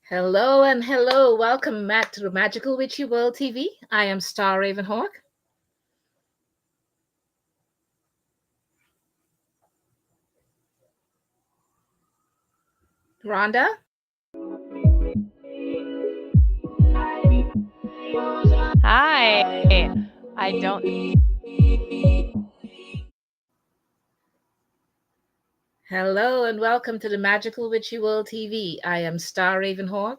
Hello and hello. Welcome back to the Magical Witchy World TV. I am Star Ravenhawk. Rhonda. Hi. I don't Hello and welcome to the Magical Witchy World TV. I am Star Ravenhawk.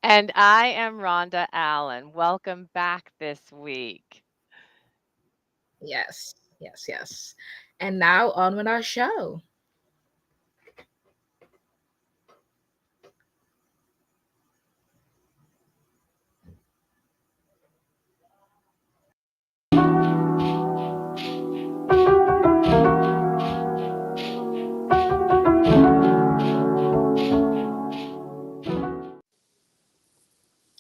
and I am Rhonda Allen. Welcome back this week. Yes, yes, yes. And now on with our show.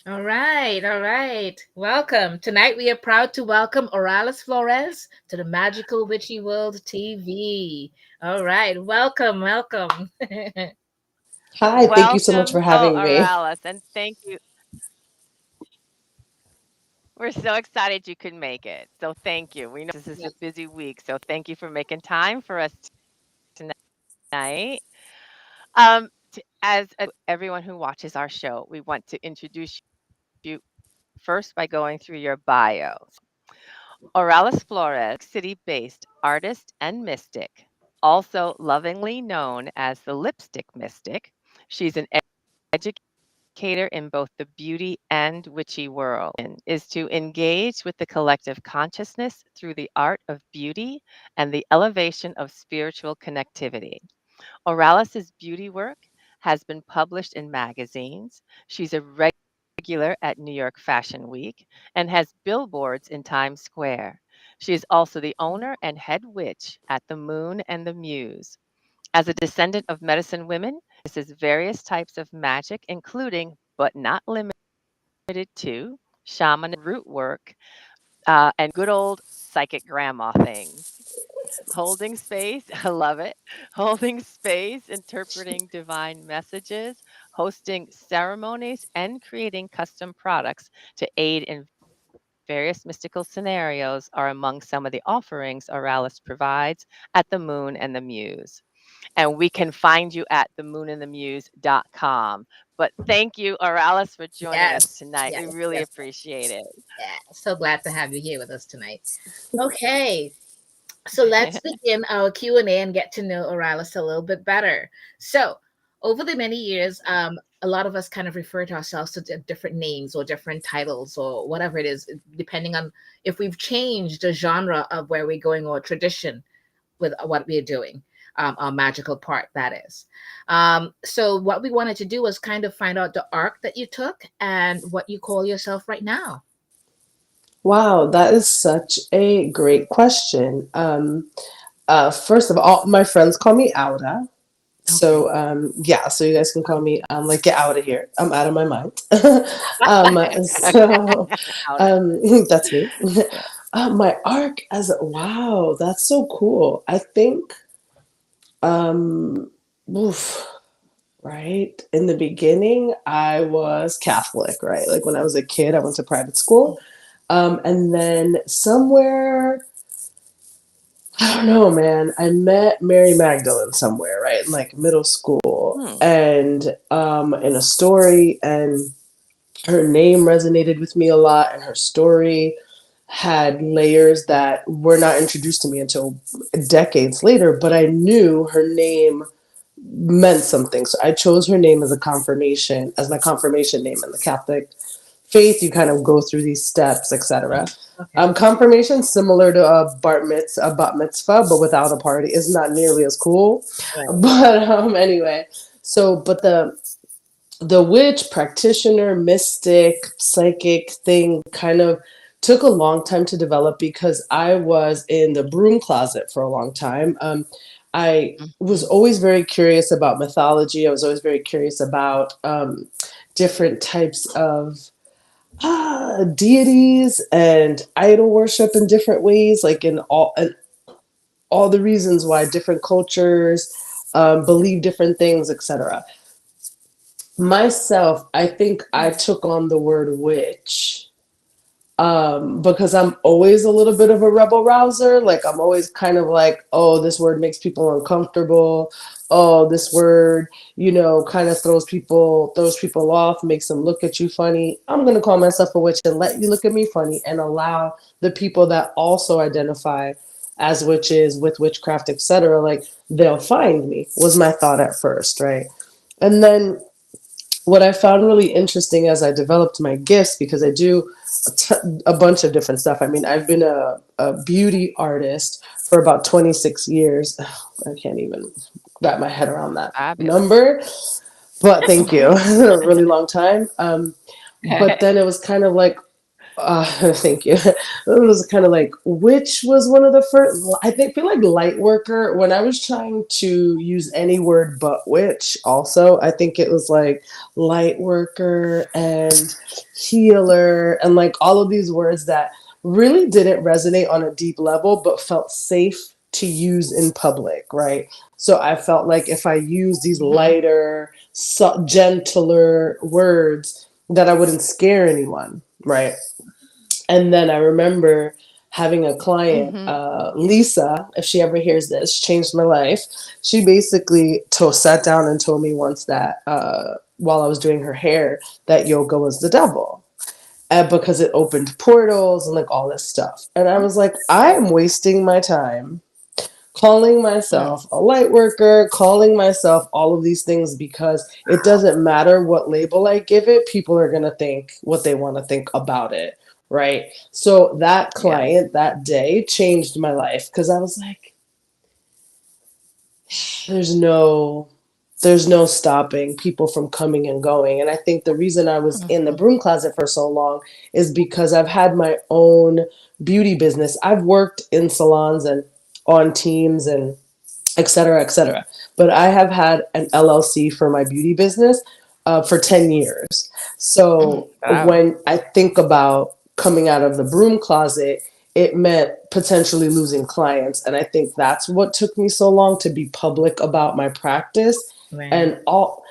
All right, all right. Welcome. Tonight we are proud to welcome Auralis Flores to the Magical Witchy World TV. All right, welcome, welcome. Hi, thank you so much for Welcome, having me. Auralis, and thank you. We're so excited you could make it. So thank you. We know this is Yeah. a busy week, so thank you for making time for us tonight. As everyone who watches our show, we want to introduce you first by going through your bio. Auralis Flores, City-based artist and mystic, also lovingly known as the Lipstick Mystic. She's an educator in both the beauty and witchy world, and is to engage with the collective consciousness through the art of beauty and the elevation of spiritual connectivity. Auralis's beauty work has been published in magazines. She's a regular at New York Fashion Week and has billboards in Times Square. She is also the owner and head witch at the Moon and the Muse. As a descendant of medicine women, she practices various types of magic, including, but not limited to, shamanism, root work, and good old psychic grandma things. Holding space, I love it. Holding space, interpreting divine messages, hosting ceremonies, and creating custom products to aid in various mystical scenarios are among some of the offerings Auralis provides at the Moon and the Muse. And we can find you at themoonandthemuse.com. But thank you, Auralis, for joining us Yes, tonight. We yes, really yes. appreciate it. Yeah, so glad to have you here with us tonight. Okay, so let's begin our Q&A and get to know Oralis a little bit better. So, over the many years, a lot of us kind of refer to ourselves to different names or different titles or whatever it is, depending on if we've changed the genre of where we're going or tradition with what we're doing, our magical part, that is. So, what we wanted to do was kind of find out the arc that you took and what you call yourself right now. Wow, that is such a great question. First of all, my friends call me Aura. Okay. Yeah, so you guys can call me like get out of here. I'm out of my mind. so Out. that's me. Yeah. My arc as wow, that's so cool. I think um oof, right in the beginning I was Catholic, right? Like when I was a kid, I went to private school. And then somewhere, I don't know, man, I met Mary Magdalene somewhere, right? In like middle school Hmm. and in a story, and her name resonated with me a lot, and her story had layers that were not introduced to me until decades later, but I knew her name meant something. So I chose her name as a confirmation, as my confirmation name in the Catholic faith. You kind of go through these steps, etc. Okay. Confirmation similar to a bat mitzvah, but without a party, is not nearly as cool. Right. But anyway, but the witch practitioner, mystic, psychic thing kind of took a long time to develop because I was in the broom closet for a long time. I was Mhm. always very curious about mythology. I was always very curious about different types of deities and idol worship in different ways, like in all the reasons why different cultures believe different things, etc. Myself, I think I took on the word witch because I'm always a little bit of a rebel rouser. Like I'm always kind of like, oh, this word makes people uncomfortable. Oh, this word, kind of throws people off, makes them look at you funny. I'm gonna call myself a witch and let you look at me funny and allow the people that also identify as witches with witchcraft, etc. Like they'll find me was my thought at first, right? And then what I found really interesting as I developed my gifts, because I do a bunch of different stuff. I mean, I've been a beauty artist for about 26 years. I can't even wrap my head around that Fabulous. number, but thank you. A really long time. But then it was kind of like, thank you. It was kind of like, which was one of the first. I think feel like light worker. When I was trying to use any word but witch, also I think it was like light worker and healer and like all of these words that really didn't resonate on a deep level, but felt safe to use in public, right? So I felt like if I use these Hmm. lighter, gentler words, that I wouldn't scare anyone, right? And then I remember having a client, Hmm. Lisa, if she ever hears this, changed my life. She basically sat down and told me once that while I was doing her hair, that yoga was the devil. Because it opened portals and like all this stuff. And I was like, I am wasting my time calling Mm. myself a light worker, calling myself all of these things because it doesn't matter what label I give it, people are going to think what they want to think about it. Right. So that Yes. client that day changed my life because I was like, there's no there's no stopping people from coming and going. And I think the reason I was in the Hmm. broom closet for so long is because I've had my own beauty business. I've worked in salons and on teams and et cetera, et cetera. But I have had an LLC for my beauty business for 10 years. So Wow. when I think about coming out of the broom closet, it meant potentially losing clients. And I think that's what took me so long to be public about my practice. Right. And all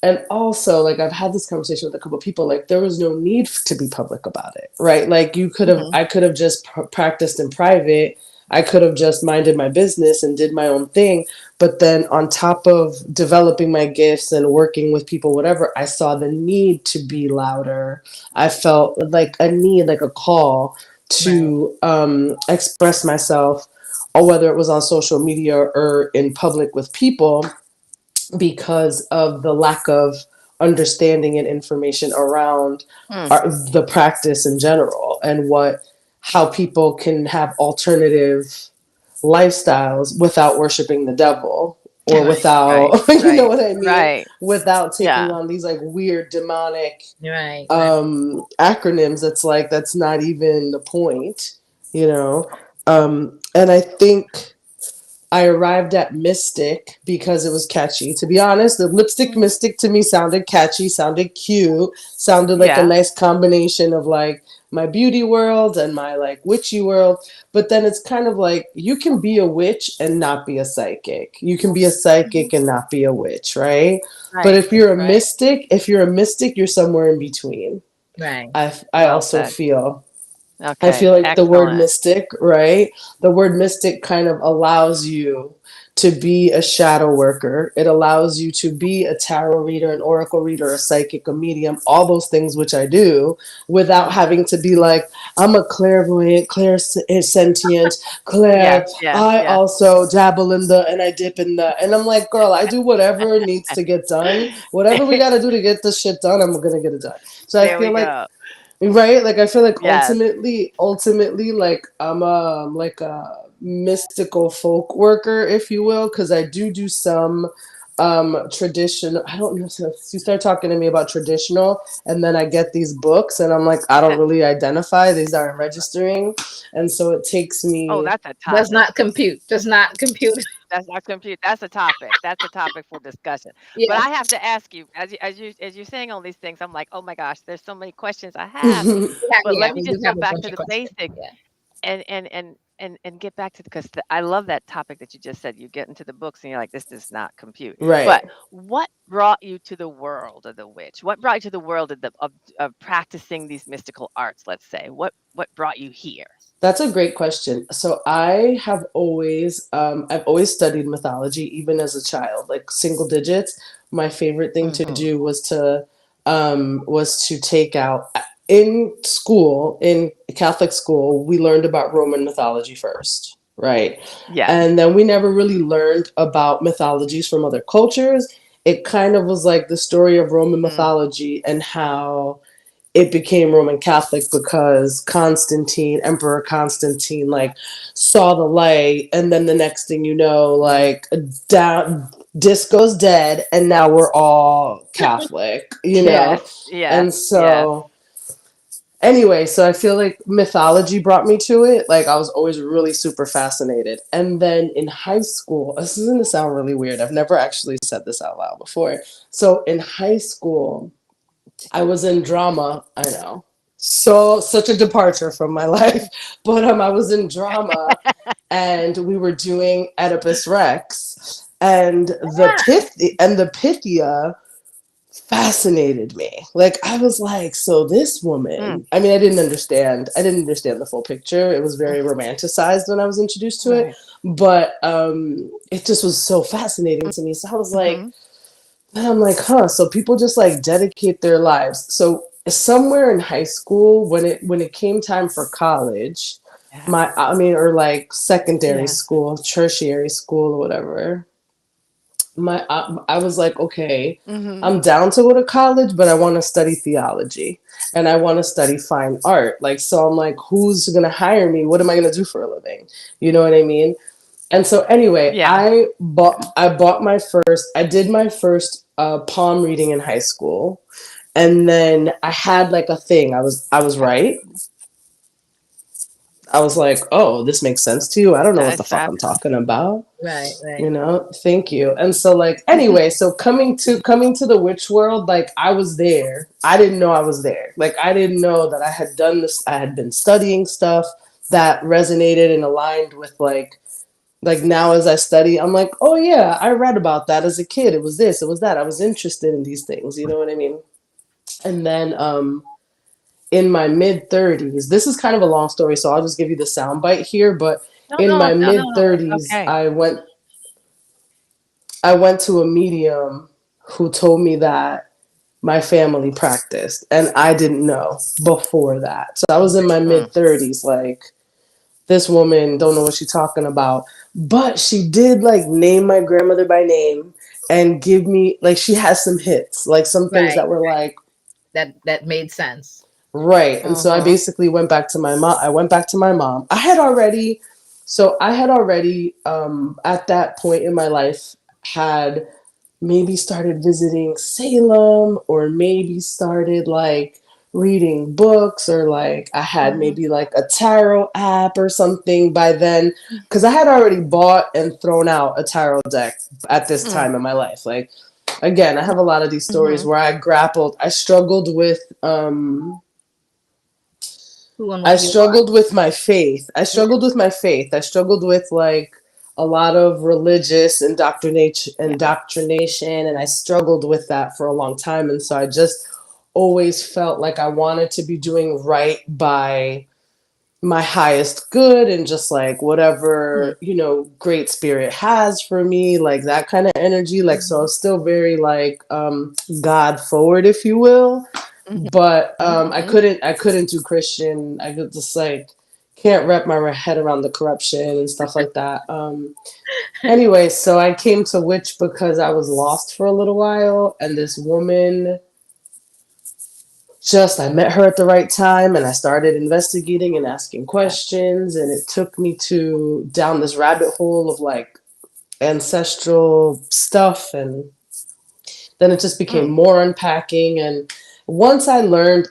and also, like, I've had this conversation with a couple of people, like, there was no need to be public about it, right? Like, Hmm. I could have just practiced in private. I could have just minded my business and did my own thing. But then, on top of developing my gifts and working with people, whatever, I saw the need to be louder. I felt like a need, like a call Right. to express myself, or whether it was on social media or in public with people because of the lack of understanding and information around Mm. the practice in general and how people can have alternative lifestyles without worshiping the devil or Right. without Right. you know Right. what I mean, Right. without taking Yeah. on these like weird demonic Right. Right. acronyms. It's like that's not even the point, you know. And I think I arrived at Mystic because it was catchy. To be honest, the lipstick Mm. Mystic to me sounded catchy, sounded cute, sounded like a Yeah. nice combination of like my beauty world and my like witchy world. But then it's kind of like you can be a witch and not be a psychic. You can be a Hmm. psychic and not be a witch, right? But Right. Right. if you're a mystic, you're somewhere in between. Right. I Well also said. feel I Okay. feel like the word Excellent. mystic, right? The word mystic kind of allows you to be a shadow worker. It allows you to be a tarot reader, an oracle reader, a psychic, a medium, all those things which I do without Hmm. having to be like, I'm a clairvoyant, clairsentient, Yes. clair. Yes. I Yes. also dabble in the and I dip in the. And I'm like, girl, I do whatever needs to get done. Whatever we got to do to get this shit done, I'm going to get it done. So I There feel we like go. right, like I feel like Yes. ultimately like I'm like a mystical folk worker, if you will, because I do some traditional. I don't know, so you start talking to me about traditional and then I get these books and I'm like, I don't really identify, these aren't registering, and so it takes Oh, me. that's a Does topic. not compute. Does not compute. That's not compute. That's a topic. That's a topic for discussion. But Yes. I have to ask you, as you're saying all these things, I'm like, oh my gosh, there's so many questions I have. Yeah. But let Yeah. me We do just go have a back bunch to of the questions. basics. Yeah. And and get back to because I love that topic that you just said. You get into the books and you're like, this does not compute. Right. But what brought you to the world of the witch? What brought you to the world of of practicing these mystical arts? Let's say what brought you here? That's a great question. So I've always studied mythology, even as a child, like single digits. My favorite thing to Hmm. do was to take out in school, in Catholic school, we learned about Roman mythology first, right? Yes. And then we never really learned about mythologies from other cultures. It kind of was like the story of Roman Mm. mythology and how it became Roman Catholic because Emperor Constantine, like saw the light, and then the next thing you know, Mm. like down disco's dead, and now we're all Catholic, Yes. Yes. and Yes. so anyway, so I feel like mythology brought me to it. Like I was always really super fascinated, and then in high school, this is gonna sound really weird. I've never actually said this out loud before. So in high school, I was in drama. I know. So such a departure from my life. But I was in drama and we were doing Oedipus Rex and the Pythia fascinated me. Like I was like, so this Mm. woman, I mean I didn't understand the full picture. It was very romanticized when I was introduced to it. Right. But it just was so fascinating to me. So I was like, Mm-hmm. and I'm like, huh, so people just like dedicate their lives. So somewhere in high school, when it came time for college, Yes. or like secondary Yes. school, tertiary school or whatever, I was like, okay, Mm-hmm. I'm down to go to college, but I want to study theology and I want to study fine art. Like, so I'm like, who's gonna hire me? What am I gonna do for a living? You know what I mean? And so anyway, Yeah. I did my first palm reading in high school, and then I had like a thing. I was Yes. right. I was like, oh, this makes sense to you. I don't know That what is the fuck I'm fabulous. talking about. Right, right. Thank you. And so like anyway, so coming to the witch world, like I was there. I didn't know I was there. Like I didn't know that I had done this. I had been studying stuff that resonated and aligned with like now as I study, I'm like, oh yeah, I read about that as a kid. It was this, it was that. I was interested in these things, you know what I mean? And then in my mid 30s, this is kind of a long story, so I'll just give you the soundbite here, but No, in no, my no, no, mid no. It's 30s, okay. I went to a medium who told me that my family practiced and I didn't know before that. So I was in my Mm. mid 30s like this woman don't know what she's talking about, but she did like name my grandmother by name and give me like she has some hits, like some things Right. that were like That made sense. right. And so I Mm-hmm. basically went back to my mom. I went back to my mom. I had already at that point in my life had maybe started visiting Salem or maybe started like reading books or like I had Mm-hmm. maybe like a tarot app or something by then because I had already bought and thrown out a tarot deck at this Mm. time in my life. Like again, I have a lot of these stories Mm-hmm. where I struggled with Who and I what you are. struggled with my faith. I Yeah. struggled with my faith. I struggled with like a lot of religious Yeah. indoctrination, and I struggled with that for a long time. And so I just always felt like I wanted to be doing right by my highest good and just like Mm, whatever, great spirit has for me, like that kind of energy. Like so I mhm. was still very like God forward, if you will, Mm-hmm. but I Mm-hmm. couldn't I couldn't do Christian. I could just like can't wrap my head around the corruption and stuff like that. Anyway, so I came to witch because I was lost for a little while, and this woman just I met her at the right time, and I started investigating and asking Yes. questions, and it took me to down this rabbit hole of like ancestral stuff, and then it just became Mm. more unpacking. And once I learned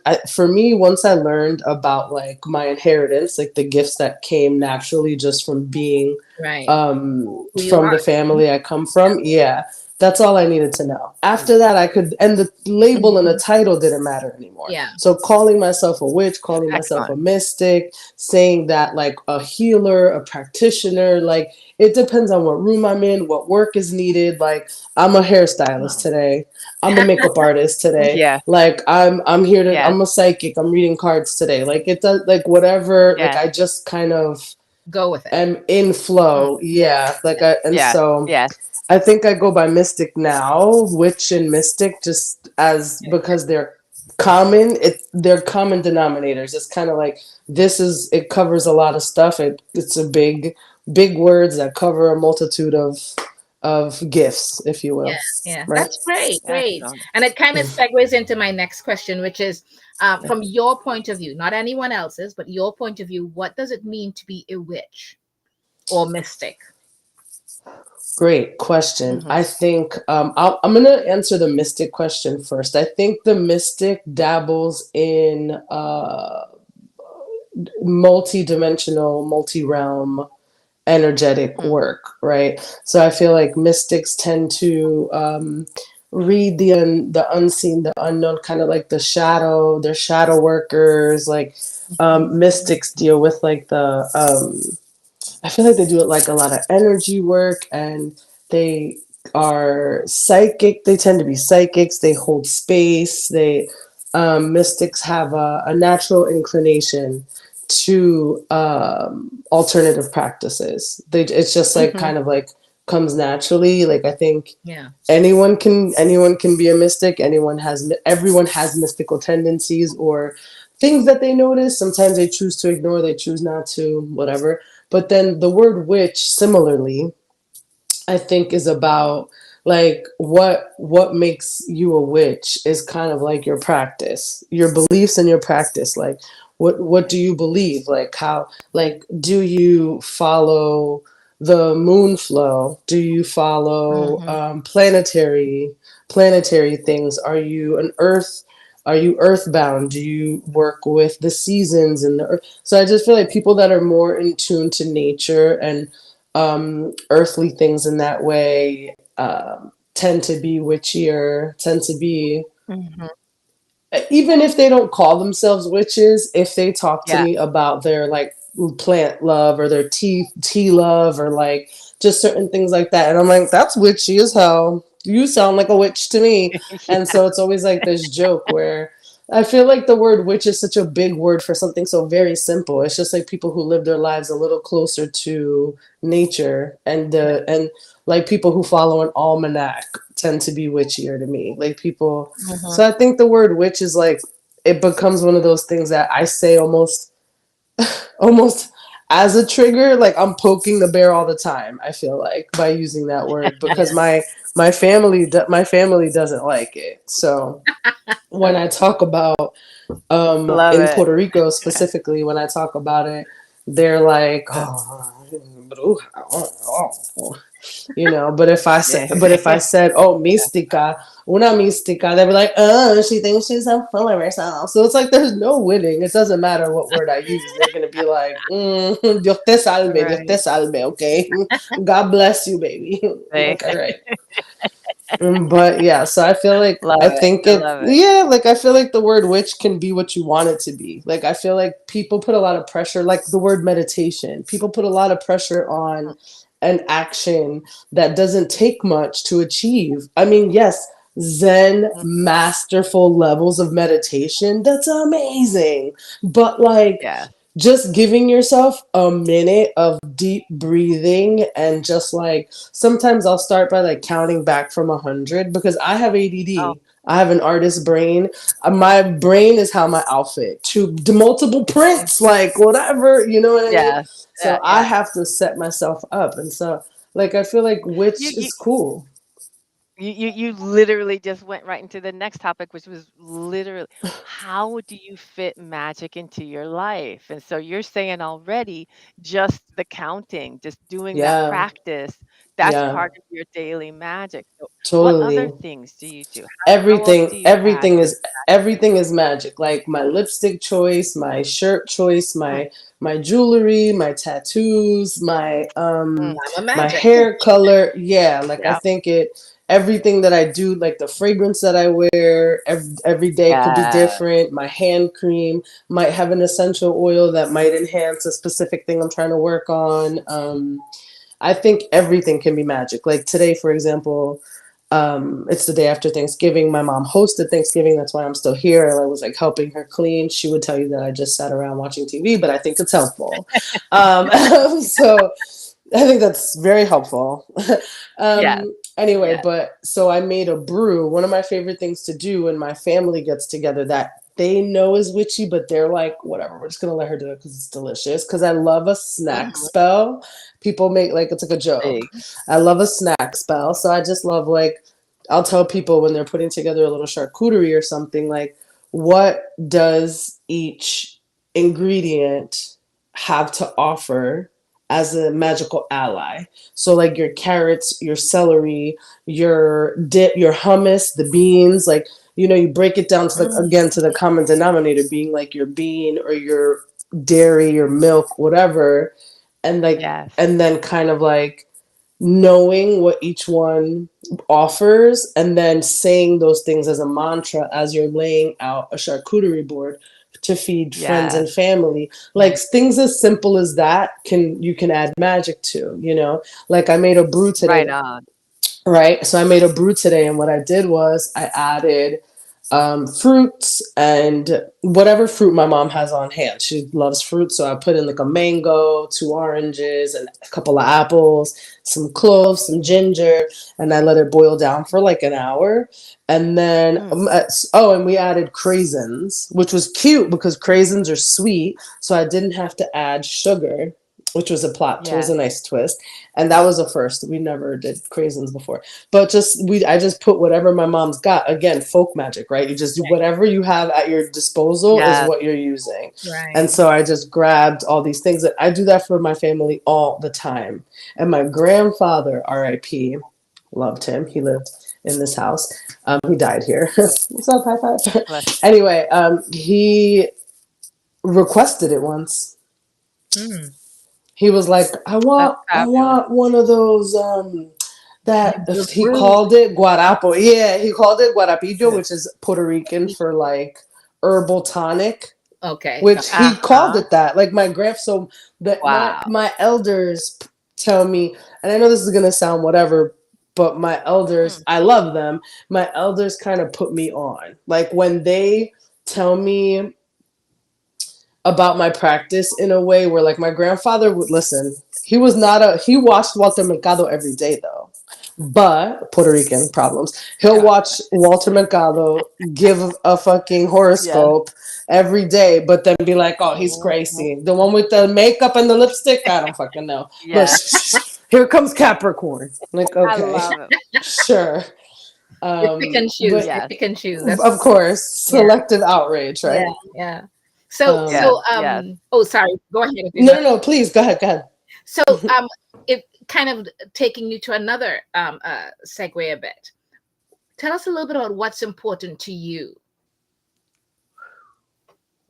about like my inheritance, like the gifts that came naturally just from being Right. Who you from are. the family I come from, yeah, That's all I needed to know. After that, I could, and the label and the title didn't matter anymore. Yeah. So calling myself a witch, calling myself a Excellent. mystic, saying that like a healer, a practitioner, like it depends on what room I'm in, what work is needed. Like I'm a hairstylist Oh. today. I'm a makeup artist today. Yeah. Like I'm here to, Yes. I'm a psychic. I'm reading cards today. Like it does, like whatever, like Yes. I just kind of Go with it. am in Mm. flow. Yeah. Like I, and Yes. so Yes. I think I go by mystic now, witch and mystic, just as because they're common. They're common denominators. It's kind of like this is it covers a lot of stuff. It's a big words that cover a multitude of gifts, if you Yeah, will. yeah, Right? that's great, great. Excellent. And it kind of Mm. segues into my next question, which is from your point of view, not anyone else's, but your point of view, what does it mean to be a witch or mystic? Great question. Mhm. I think I'm going to answer the mystic question first. I think the mystic dabbles in multi-dimensional, multi-realm energetic Mm. work, right? So I feel like mystics tend to read the unseen, the unknown, kind of like the shadow. They're shadow workers. Like mystics deal with like the I feel like they do it like a lot of energy work, and they are psychic. They tend to be psychics. They hold space. They mystics have a natural inclination to alternative practices. It's just like Mhm. kind of like comes naturally. Like I think Yeah. anyone can be a mystic. Everyone has mystical tendencies or things that they notice. Sometimes they choose to ignore, they choose not to, whatever. But then the word witch, similarly, I think is about like what makes you a witch is kind of like your practice, your beliefs and your practice. Like what do you believe? Like how like do you follow the moon flow? Do you follow Mhm. planetary things? Are you an earth? Are you earthbound? Do you work with the seasons and the earth? So I just feel like people that are more in tune to nature and earthly things in that way tend to be witchier, tend to be, Mhm. even if they don't call themselves witches, if they talk to Yeah. me about their like plant love or their tea love or like just certain things like that, and I'm like, that's witchy as hell. You sound like a witch to me. And Yeah. so it's always like this joke where I feel like the word witch is such a big word for something so very simple. It's just like people who live their lives a little closer to nature, and like people who follow an almanac tend to be witchier to me. Like people, Mhm. so I think the word witch is like it becomes one of those things that I say almost as a trigger. Like I'm poking the bear all the time. I feel like by using that word because Yeah. my family doesn't like it. So when I talk about Love in it. Puerto Rico specifically, when I talk about it, they're like, oh, but if I said, oh, mística, una mística, they'd be like, oh, she thinks she's so full of herself. So it's like there's no winning. It doesn't matter what word I use. They're gonna be like, Dios te Right. salve, okay, God bless you, baby. I'm They like, all right. But yeah, so I feel like love I it. think I it, love it. yeah, like I feel like the word witch can be what you want it to be. Like I feel like people put a lot of pressure, like the word meditation. People put a lot of pressure on an action that doesn't take much to achieve. I mean, yes, Zen Mhm. masterful levels of meditation, that's amazing. But like Yeah. just giving yourself a minute of deep breathing and just like sometimes I'll start by like counting back from 100 because I have Oh, ADD. I have an artist brain. My brain is how my outfit to multiple prints, like whatever, you know what I mean? yeah. So I Yeah. have to set myself up. And so, like, I feel like You which you is cool. you literally just went right into the next topic, which was literally how do you fit magic into your life? And so you're saying already just the counting, just doing that Yeah, practice, that's yeah, part of your daily magic. So what other totally. things do you do? How else everything do you add everything your is everything is magic, like my lipstick choice, my shirt choice, mm, my jewelry, my tattoos, mm, my I'm a magic. hair color. Yeah, like I yeah. think it everything that I do, like the fragrance that I wear every day could be Yeah. different. My hand cream might have an essential oil that might enhance a specific thing I'm trying to work on. I think everything can be magic. Like today, for example, it's the day after Thanksgiving. My mom hosted Thanksgiving. That's why I'm still here. And I was like helping her clean. She would tell you that I just sat around watching TV, but I think it's helpful. So I think that's very helpful. Yes. Anyway, Yes. but so I made a brew. One of my favorite things to do when my family gets together that they know is witchy, but they're like, whatever, we're just gonna let her do it because it's delicious. Because I love a snack Mhm. spell. People make like it's like a joke. See. I love a snack spell. So I just love like I'll tell people when they're putting together a little charcuterie or something, like what does each ingredient have to offer as a magical ally. So like your carrots, your celery, your dip, your hummus, the beans, like you break it down to the Mm. again to the common denominator being like your bean or your dairy, your milk, whatever, and like Yes. and then kind of like knowing what each one offers and then saying those things as a mantra as you're laying out a charcuterie board to feed friends Yes. and family, like Yes. things as simple as that you can add magic to, like I made a brew today. Right on. Right. So I made a brew today, and what I did was I added fruits and whatever fruit my mom has on hand. She loves fruit. So I put in like a mango, 2 oranges, and a couple of apples, some cloves, some ginger, and I let it boil down for like an hour. And then, Mm. and we added craisins, which was cute because craisins are sweet. So I didn't have to add sugar, which was a plot, was Yes. a nice twist. And that was a first. We never did craisins before. But I just put whatever my mom's got. Again, folk magic, right? You just whatever you have at your disposal is Yes. what you're using. And Right. so I just grabbed all these things that I do that for my family all the time. And my grandfather, RIP, loved him. He lived in this house. He died here. What's up? High five. Bless. Anyway, he requested it once. Mm. He was like, I That's want I fabulous. want one of those that The he brew. called it guarapo. Yeah, he called it guarapillo, Yeah. which is Puerto Rican for like herbal tonic, Okay. which he called Uh-huh. it that. Like my grand so that my Wow. my elders tell me, and I know this is gonna sound whatever, but my elders, Mm. I love them. My elders kind of put me on. Like when they tell me about my practice in a way where like my grandfather would listen. He watched Walter Mercado every day though. But Puerto Rican problems. He'll Yeah. watch Walter Mercado give a fucking Yes. horoscope every day, but then be like, oh, he's Mhm. crazy. The one with the makeup and the lipstick, I don't fucking know. But Yes. here comes Capricorn. Like, I okay, love it. sure. They pick and choose. But They Yes. pick and choose. of That's course, yeah, selective outrage, yeah, right? yeah. So Yes. Um, Yes. oh sorry, go ahead if you're no, done. no, no, please go ahead, go ahead. So if kind of taking you to another segue a bit. Tell us a little bit about what's important to you.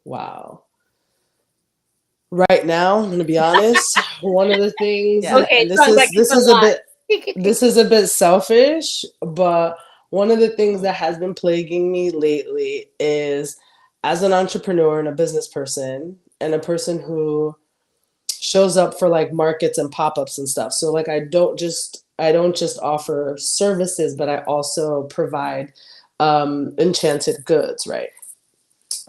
Wow. Right now, I'm gonna be honest. One of the things, Yes. Okay, and it sounds like it's a lot. this is a bit selfish, but one of the things that has been plaguing me lately is as an entrepreneur and a business person and a person who shows up for like markets and pop-ups and stuff. So like I don't just offer services, but I also provide enchanted goods, right?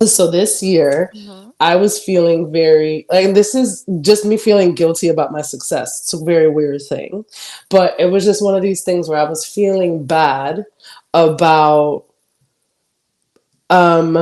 So this year, Mhm. I was feeling very like and this is just me feeling guilty about my success. It's a very weird thing. But it was just one of these things where I was feeling bad about um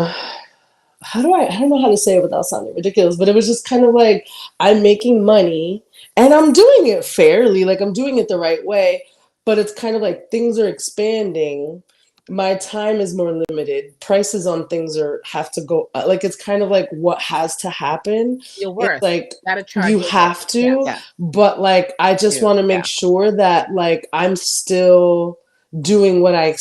I don't know how to say it without sounding ridiculous, but it was just kind of like I'm making money and I'm doing it fairly, like I'm doing it the right way, but it's kind of like things are expanding. My time is more limited. Prices on things are have to go like it's kind of like what has to happen. Your It's worth. like Gotta charge you your worth. have Yeah. to, Yeah. but like I just You. want to make Yeah. sure that like I'm still doing what I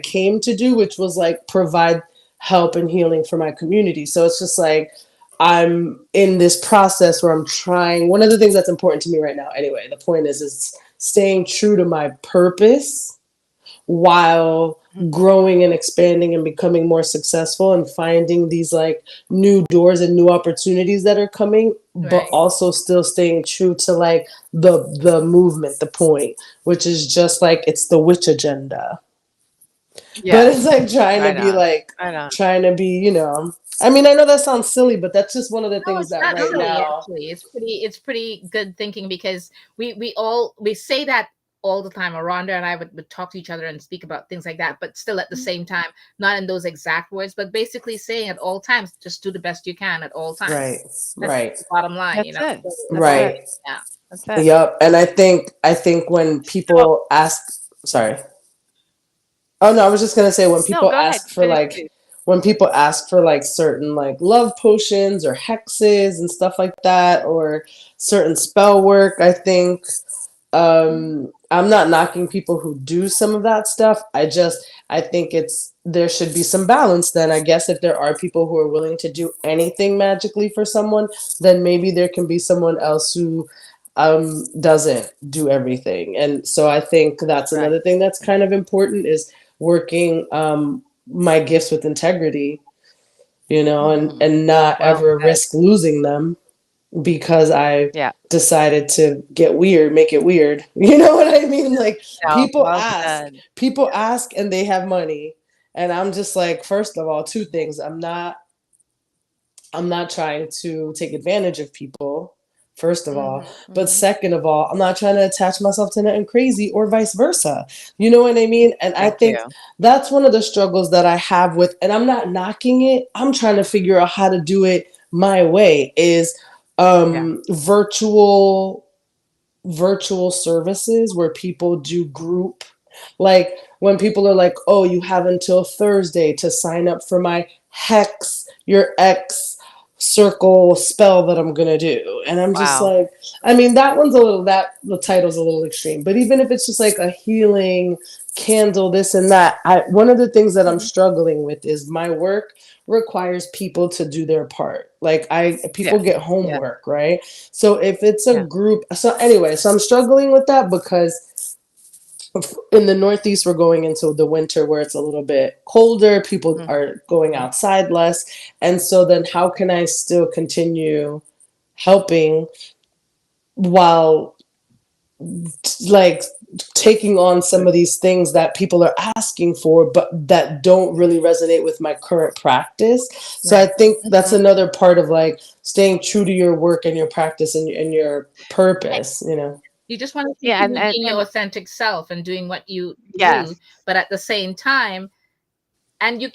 came to do, which was like provide help and healing for my community. So it's just like I'm in this process where I'm trying. One of the things that's important to me right now, anyway, the point is staying true to my purpose while Mhm. growing and expanding and becoming more successful and finding these like new doors and new opportunities that are coming, but Right. also still staying true to like the movement, the point, which is just like it's the witch agenda. But it's Yes. like trying to Right be on. like Right on. trying to be, I mean, I know that sounds silly, but that's just one of the No, things it's that not right silly now. actually. It's pretty good thinking because we say that all the time. Rhonda and I would talk to each other and speak about things like that, but still at the same time, not in those exact words, but basically saying at all times, just do the best you can at all times. Right, That's right, the bottom line, That's it. So That's that's it. right. yeah. That's it. Yep. And I think when So, people ask, sorry. Oh no, I was just gonna say when no, people go ahead. ask for Finish, like please. when people ask for like certain like love potions or hexes and stuff like that, or certain spell work, I think I'm not knocking people who do some of that stuff. I think it's there should be some balance then. I guess if there are people who are willing to do anything magically for someone, then maybe there can be someone else who doesn't do everything. And so I think that's Right. another thing that's kind of important is working my gifts with integrity, Hmm. and not Well ever said. risk losing them because I Yeah. decided to get weird, make it weird. You know what I mean? Like No, people well ask, said. people ask and they have money. And I'm just like, first of all, two things. I'm not trying to take advantage of people, first of all. Hmm. But Hmm. second of all, I'm not trying to attach myself to nothing crazy or vice versa. You know what I mean? And I Thank think you. that's one of the struggles that I have with, and I'm not knocking it. I'm trying to figure out how to do it my way is Yeah. virtual services where people do group, like when people are like, oh, you have until Thursday to sign up for my hex your ex circle spell that I'm gonna do. And I'm just Wow. like, I mean, that one's a little, that the title's a little extreme, but even if it's just like a healing candle, this and that, one of the things that I'm Hmm. struggling with is my work requires people to do their part. Like people Yes. get Yes. homework, right? So if it's a Yeah. group, so anyway, so I'm struggling with that because in the Northeast, we're going into the winter where it's a little bit colder. People Hmm. are going Hmm. outside less. And so then how can I still continue helping while like taking on some of these things that people are asking for, but that don't really resonate with my current practice? So I Right. think that's Hmm. another part of like staying true to your work and your practice and your purpose, you know? You just want to Yeah. continue And being your and authentic self and doing what you do, yes. but at the same time, and you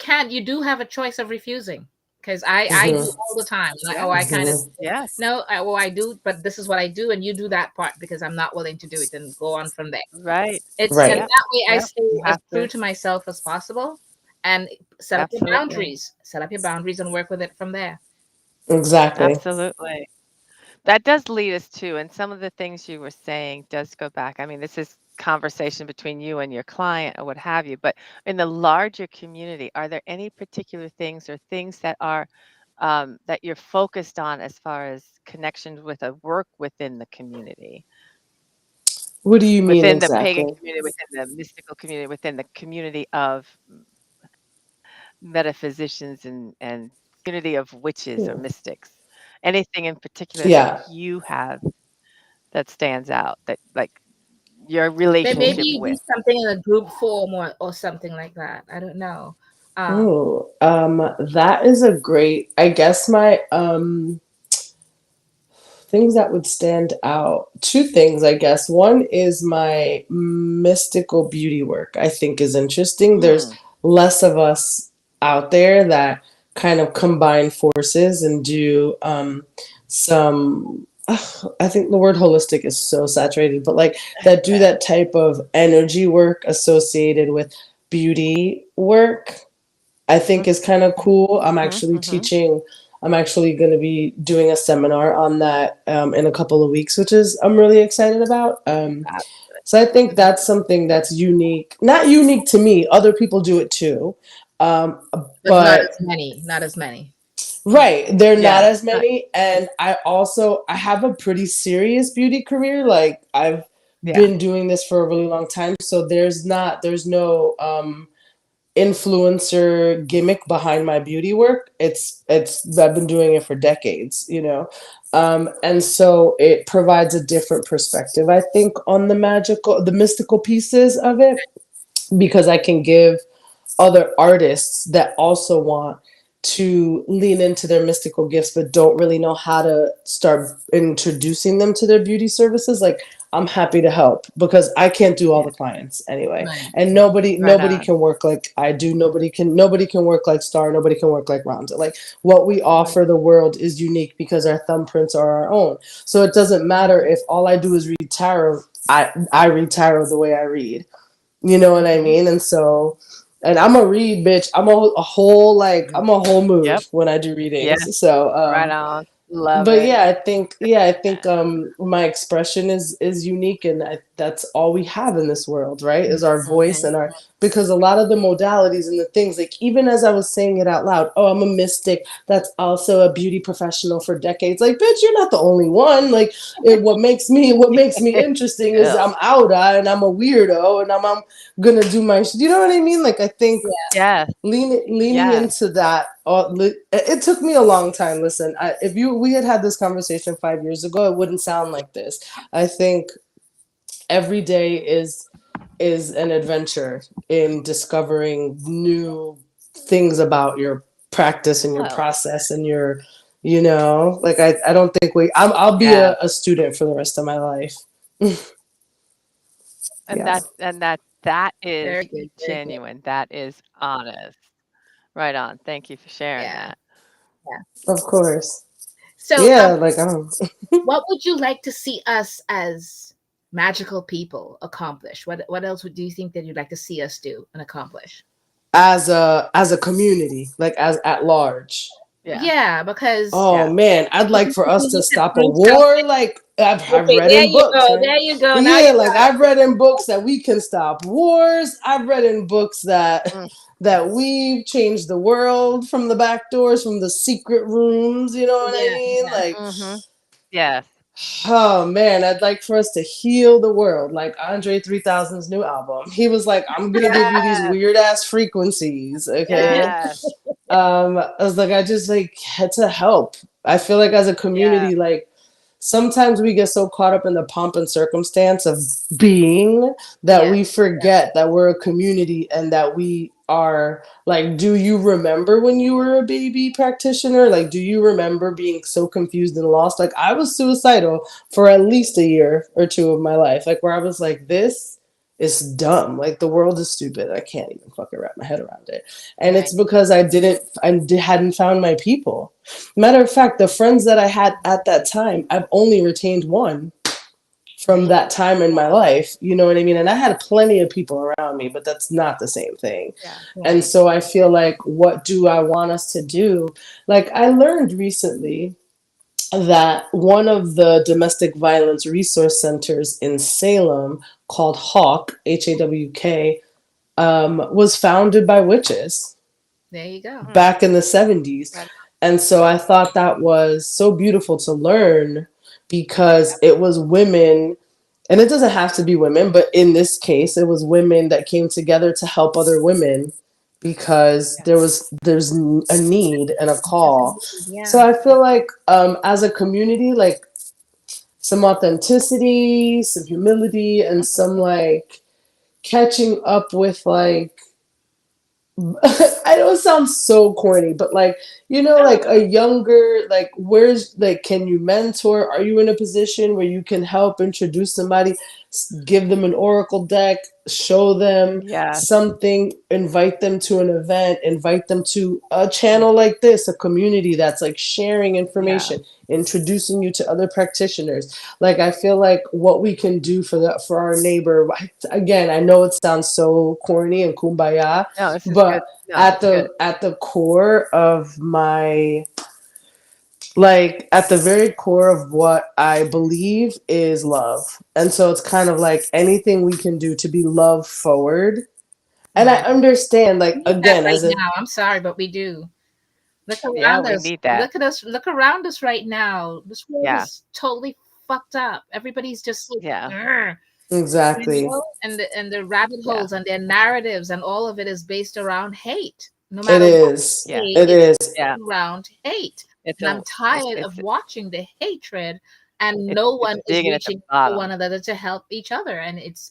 do have a choice of refusing because I do Hmm. all the time. Like, oh, I Yes. kind of Hmm. Yes. no, I do, but this is what I do, and you do that part because I'm not willing to do it, and go on from there. Right. It's and Right. Yep. that way I Yep. stay You as have true to. to myself as possible, and set up your Absolutely. boundaries. Set up your boundaries and work with it from there. Exactly. Absolutely. That does lead us to, and some of the things you were saying does go back. I mean, this is conversation between you and your client or what have you, but in the larger community, are there any particular things or things that are that you're focused on as far as connections with a work within the community, What do you mean within the pagan exactly? community, within the mystical community, within the community of metaphysicians and community of witches or Hmm. mystics? Anything in particular that Yeah. you have that stands out that like your Maybe relationship you do with? something in a group form or something like that. I don't know. Um, Oh, that is a great, I guess my things that would stand out. Two things, I guess. One is my mystical beauty work, I think is interesting. There's Mm, less of us out there that kind of combine forces and do some I think the word holistic is so saturated, but like that do that type of energy work associated with beauty work, I think is kind of cool. mhm, mhm. I'm actually going to be doing a seminar on that in a couple of weeks, which is I'm really excited about. Fab. So I think that's something that's unique, not unique to me. Other people do it too, um, but not but as many. Not as many. right, they're not Yeah, as not many. And I have a pretty serious beauty career. Like I've Yeah. been doing this for a really long time, so there's no influencer gimmick behind my beauty work. It's I've been doing it for decades, you know. And so it provides a different perspective, I think, on the mystical pieces of it, because I can give other artists that also want to lean into their mystical gifts but don't really know how to start introducing them to their beauty services. Like, I'm happy to help because I can't do all Yeah. the clients anyway, Right. and Right. Right nobody on. can work like I do. Nobody can work like Star. Nobody can work like Rhonda. Like, what we Right. offer the world is unique because our thumbprints are our own. So it doesn't matter if all I do is read tarot. I read tarot the way I read. You know what I Hmm. mean? And so, and I'm a read, bitch. A whole, like, I'm a whole mood Yep. when I do Yeah. readings. So, Right on. Love but it. yeah, I think my expression is unique, and that's all we have in this world, right? Is our voice Mhm. and our, because a lot of the modalities and the things, like, even as I was saying it out loud, oh, I'm a mystic that's also a beauty professional for decades. Like, bitch, you're not the only one. Like, what makes me interesting is Ew. I'm out and I'm a weirdo, and I'm gonna do my you know what I mean? Like, I think Yeah. Yes. leaning Yes. into that, it took me a long time. Listen, if you we had this conversation 5 years ago, it wouldn't sound like this. I think every day is an adventure in discovering new things about your practice and your Well, process and your, like, I don't think I'll be yes. a student for the rest of my life. And Yeah, that is Very good. Very good. genuine. That is honest. Right on. Thank you for sharing Yeah. that. Yeah. of course. So, Yeah, like, I don't. what would you like to see us as magical people accomplish? What else do you think that you'd like to see us do and accomplish? As a community, like, as at large. Yeah. Yeah, because Oh Yeah. man, I'd like for us to stop a war. Like, I've Okay, read there in you books, go. right? There you go. Now Yeah, you like, got I've read in books that we can stop wars. I've read in books that Mm, we've changed the world from the back doors, from the secret rooms. You know what I yeah, mean? yeah, Like, mhm. Yes. oh man, I'd like for us to heal the world, like Andre 3000's new album. He was like, I'm gonna give you these Yes. weird ass frequencies, okay? Yes. I was like, I just, like, had to help. I feel like, as a Yeah. community, like, sometimes we get so caught up in the pomp and circumstance of being that yeah, we forget that we're a community, and that we are, like, do you remember when you were a baby practitioner? Like, do you remember being so confused and lost? Like, I was suicidal for at least a year or two of my life, like, where I was like, this is dumb. Like, the world is stupid. I can't even fucking wrap my head around it. And right, it's because hadn't found my people. Matter of fact, the friends that I had at that time, I've only retained one from right, that time in my Wow. life. You know what I mean? And I had plenty of people around me, but that's not the same thing. Yeah. And right. so I feel like, what do I want us to do? Like, I learned recently that one of the domestic violence resource centers in Salem, called Hawk, was founded by witches There you go. Mm, back in the 70s. right. And so I thought that was so beautiful to learn, because Yep. it was women, and it doesn't have to be women, but in this case, it was women that came together to help other women, because Yeah. there's a need and a That's call. indeed, So yeah. I feel like, as a community, like, some authenticity, some humility, and some, like, catching up with, like, I know it sounds so corny, but, like, like, a No. younger, like, where's, like, can you mentor? Are you in a position where you can help introduce somebody, give them an oracle deck, show them Yes. something, invite them to an event, invite them to a channel like this, a community that's, like, sharing Yeah. information, introducing you to other practitioners. Like, I feel like what we can do for our neighbor. Again, I know it sounds so corny and kumbaya, No, this is good. but No, it's good. at the core of my, like, at the very core of what I believe is love. And so it's kind of like, anything we can do to be love forward. And I Right. understand, We like, need that again, right as a, now. I'm sorry, but we do. Look Yeah, around we us. need that. Look at us. Look around us right now. This world Yeah. is totally fucked up. Everybody's just like, Yeah. "Grr." Exactly. And the rabbit Yeah. holes and their narratives and all of it is based around hate. No It matter what is. they Yeah. say, It it's is. Yeah. around hate. It's And a I'm tired it's of watching the hatred and it's no it's one is digging at the reaching for one bottom. another to help each other. And it's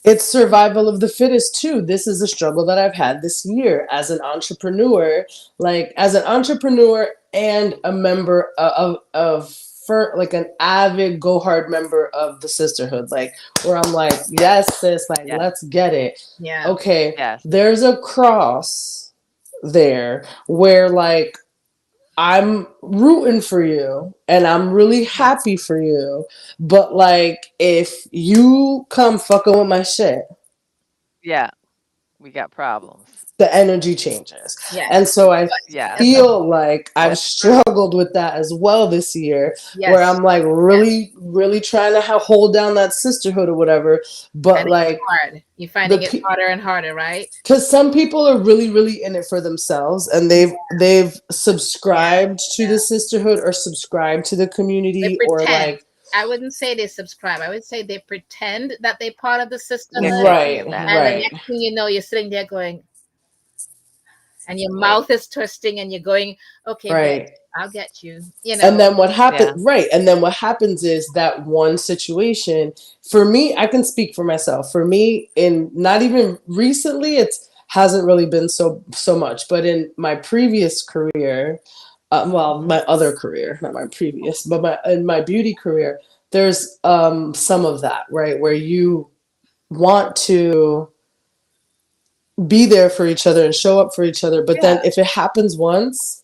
It's survival of the fittest too. This is a struggle that I've had this year as an entrepreneur, like as an entrepreneur and a member of for like an avid go hard member of the sisterhood, like where I'm like, Yes. yes, sis, like Yes. let's get it. yeah. Okay, Yes. there's a cross there where like I'm rooting for you and I'm really happy for you. But like if you come fucking with my shit, Yeah. We got problems. the energy changes. And Yes. so I Yes. That's feel like I've That's true. struggled with that as well this year, where yes. I'm like Yes. really, really trying to hold down that sisterhood or whatever. But And it's like hard. You're finding it the harder and harder, right? because some people are really really in it for themselves and Yeah. they've Yeah. subscribed to the Yeah. sisterhood or subscribed to the They community or pretend. like I wouldn't say they subscribe. I would say they pretend that they're part of the They're sisterhood. taking right, And the advantage. right, next thing you know, you're sitting there going, and your Wait. mouth is twisting, and you're going, okay, bitch, right. I'll get you. You And know, then what happened, Yeah. right? And then what happens is that one situation, for me, I can speak for myself. For me, in not even recently, it's hasn't really been so much, but in my previous career, well, Mhm. my other career, not my previous, but my in my beauty career, there's some of that, right? Where you want to be there for each other and show up for each other, but Yeah. then if it happens once,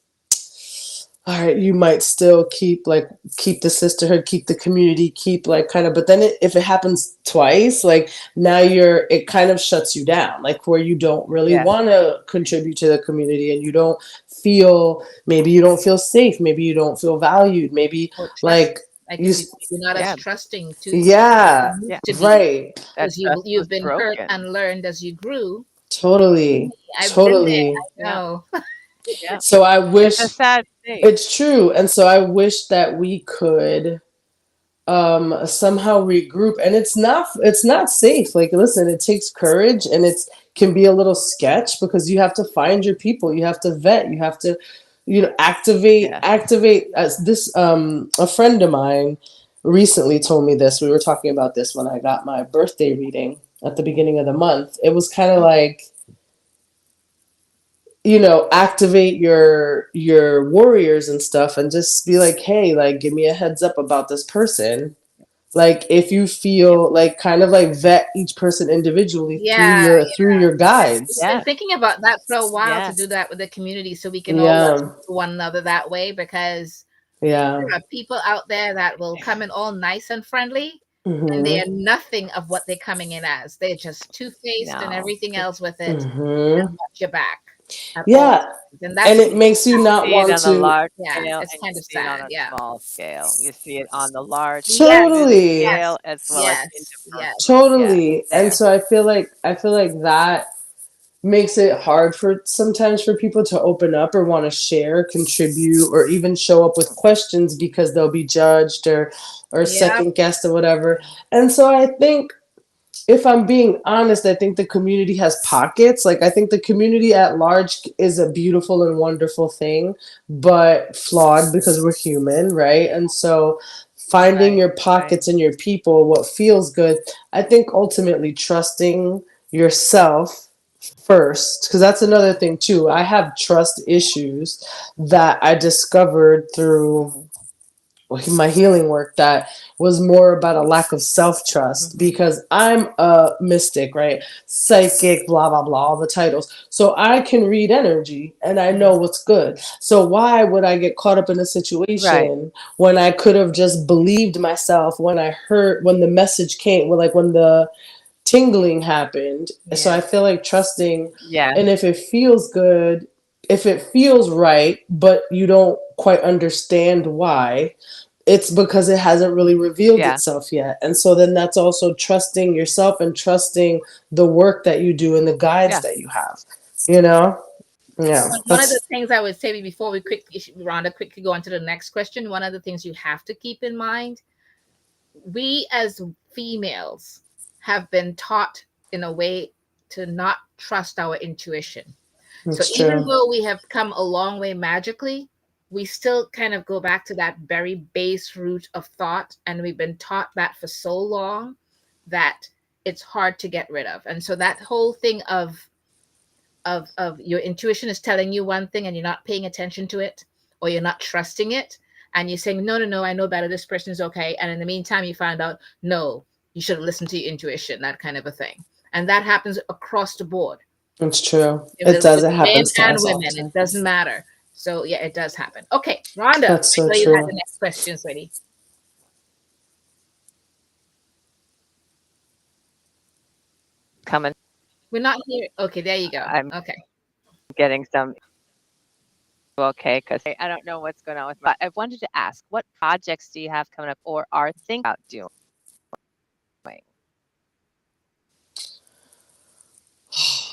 all right, you might still keep the sisterhood, keep the community, keep like kind of, but then if it happens twice, like now it kind of shuts you down, like where you don't really Yes. want to contribute to the community and you don't maybe you don't feel safe, maybe you don't feel valued, maybe or trust. like Like you, you're not as Yeah. trusting to yeah, you Yeah. used to be right, That because trust was you've been hurt broken. and learned as you grew. totally, I've been totally. there. I Yeah. know. Yeah. So I It's a wish sad state. it's true, and so I wish that we could somehow regroup, and it's not safe. Like listen, it takes courage and it's can be a little sketch because you have to find your people, you have to vet, you have to Yes. activate as this a friend of mine recently told me this. We were talking about this when I got my birthday reading at the beginning of the month. It was kind of like activate your warriors and stuff and just be like, hey, like give me a heads up about this person. Like if you Yep. feel like kind of like vet each person individually through Yeah. your We've guides. been Yes. thinking about that for a while to Yes. do that with the community so we can all look Yeah, out for one another that way because yeah. there are people out there that will come in all nice and friendly and they Hmm. are nothing of what they're coming in as. They're just two-faced and No. everything Just else with it Hmm. and watch your back at all Yeah, times. And and that's it makes you not see it want on a to. large yeah, scale it's and you kind of see it on sad. a Yeah. small scale. You see it on the large Yes. community Totally, scale Yes. as well as Yes. interpersonal. Yes. Yeah, it's totally. And there. so I feel like that makes it hard for sometimes for people to open up or want to share, contribute, or even show up with questions because they'll be judged or Yep. second guessed or whatever. And so I think if I'm being honest, I think the community has pockets. Like I think the community at large is a beautiful and wonderful thing, but flawed because we're human, right? And so finding Right. your Right. pockets and your people, what feels good, I think ultimately trusting yourself first, because that's another thing too. I have trust issues that I discovered through Mhm. my healing work that was more about a lack of self-trust Mhm. because I'm a mystic, right? Psychic, blah blah blah, all the titles. So I can read energy and I know Mhm. what's good. So why would I get caught up in a Right. situation when I could have just believed myself when the message came, when the tingling happened. So I Yeah. feel like trusting, Yeah. and if it feels good, if it feels right, but you don't quite understand why, it's because it hasn't really revealed Yeah. itself yet. And so then that's also trusting yourself and trusting the work that you do and the guides Yeah. that you have, you know? Yeah, One of the that's things I would say before we quickly, Rhonda, quickly go on to the next question. One of the things you have to keep in mind we as females have been taught in a way to not trust our intuition. So It's even true. though we have come a long way magically, we still kind of go back to that very base root of thought. And we've been taught that for so long that it's hard to get rid of. And so that whole thing of your intuition is telling you one thing and you're not paying attention to it, or you're not trusting it, and you're saying, no, no, no, I know better, this person's okay. And in the meantime, you find out, no, you should have listened to your intuition, that kind of a thing. And that happens across the board. It's true. If It there's does. It men happens to and us all the women, time. it doesn't matter. So yeah, it does happen. Okay, Rhonda, That's I so know you had the true. next question, sweetie. Coming. We're not here. Okay, there you go. I'm Okay. getting some okay because I don't know what's going on with my. I wanted to ask, what projects do you have coming up or are thinking about doing?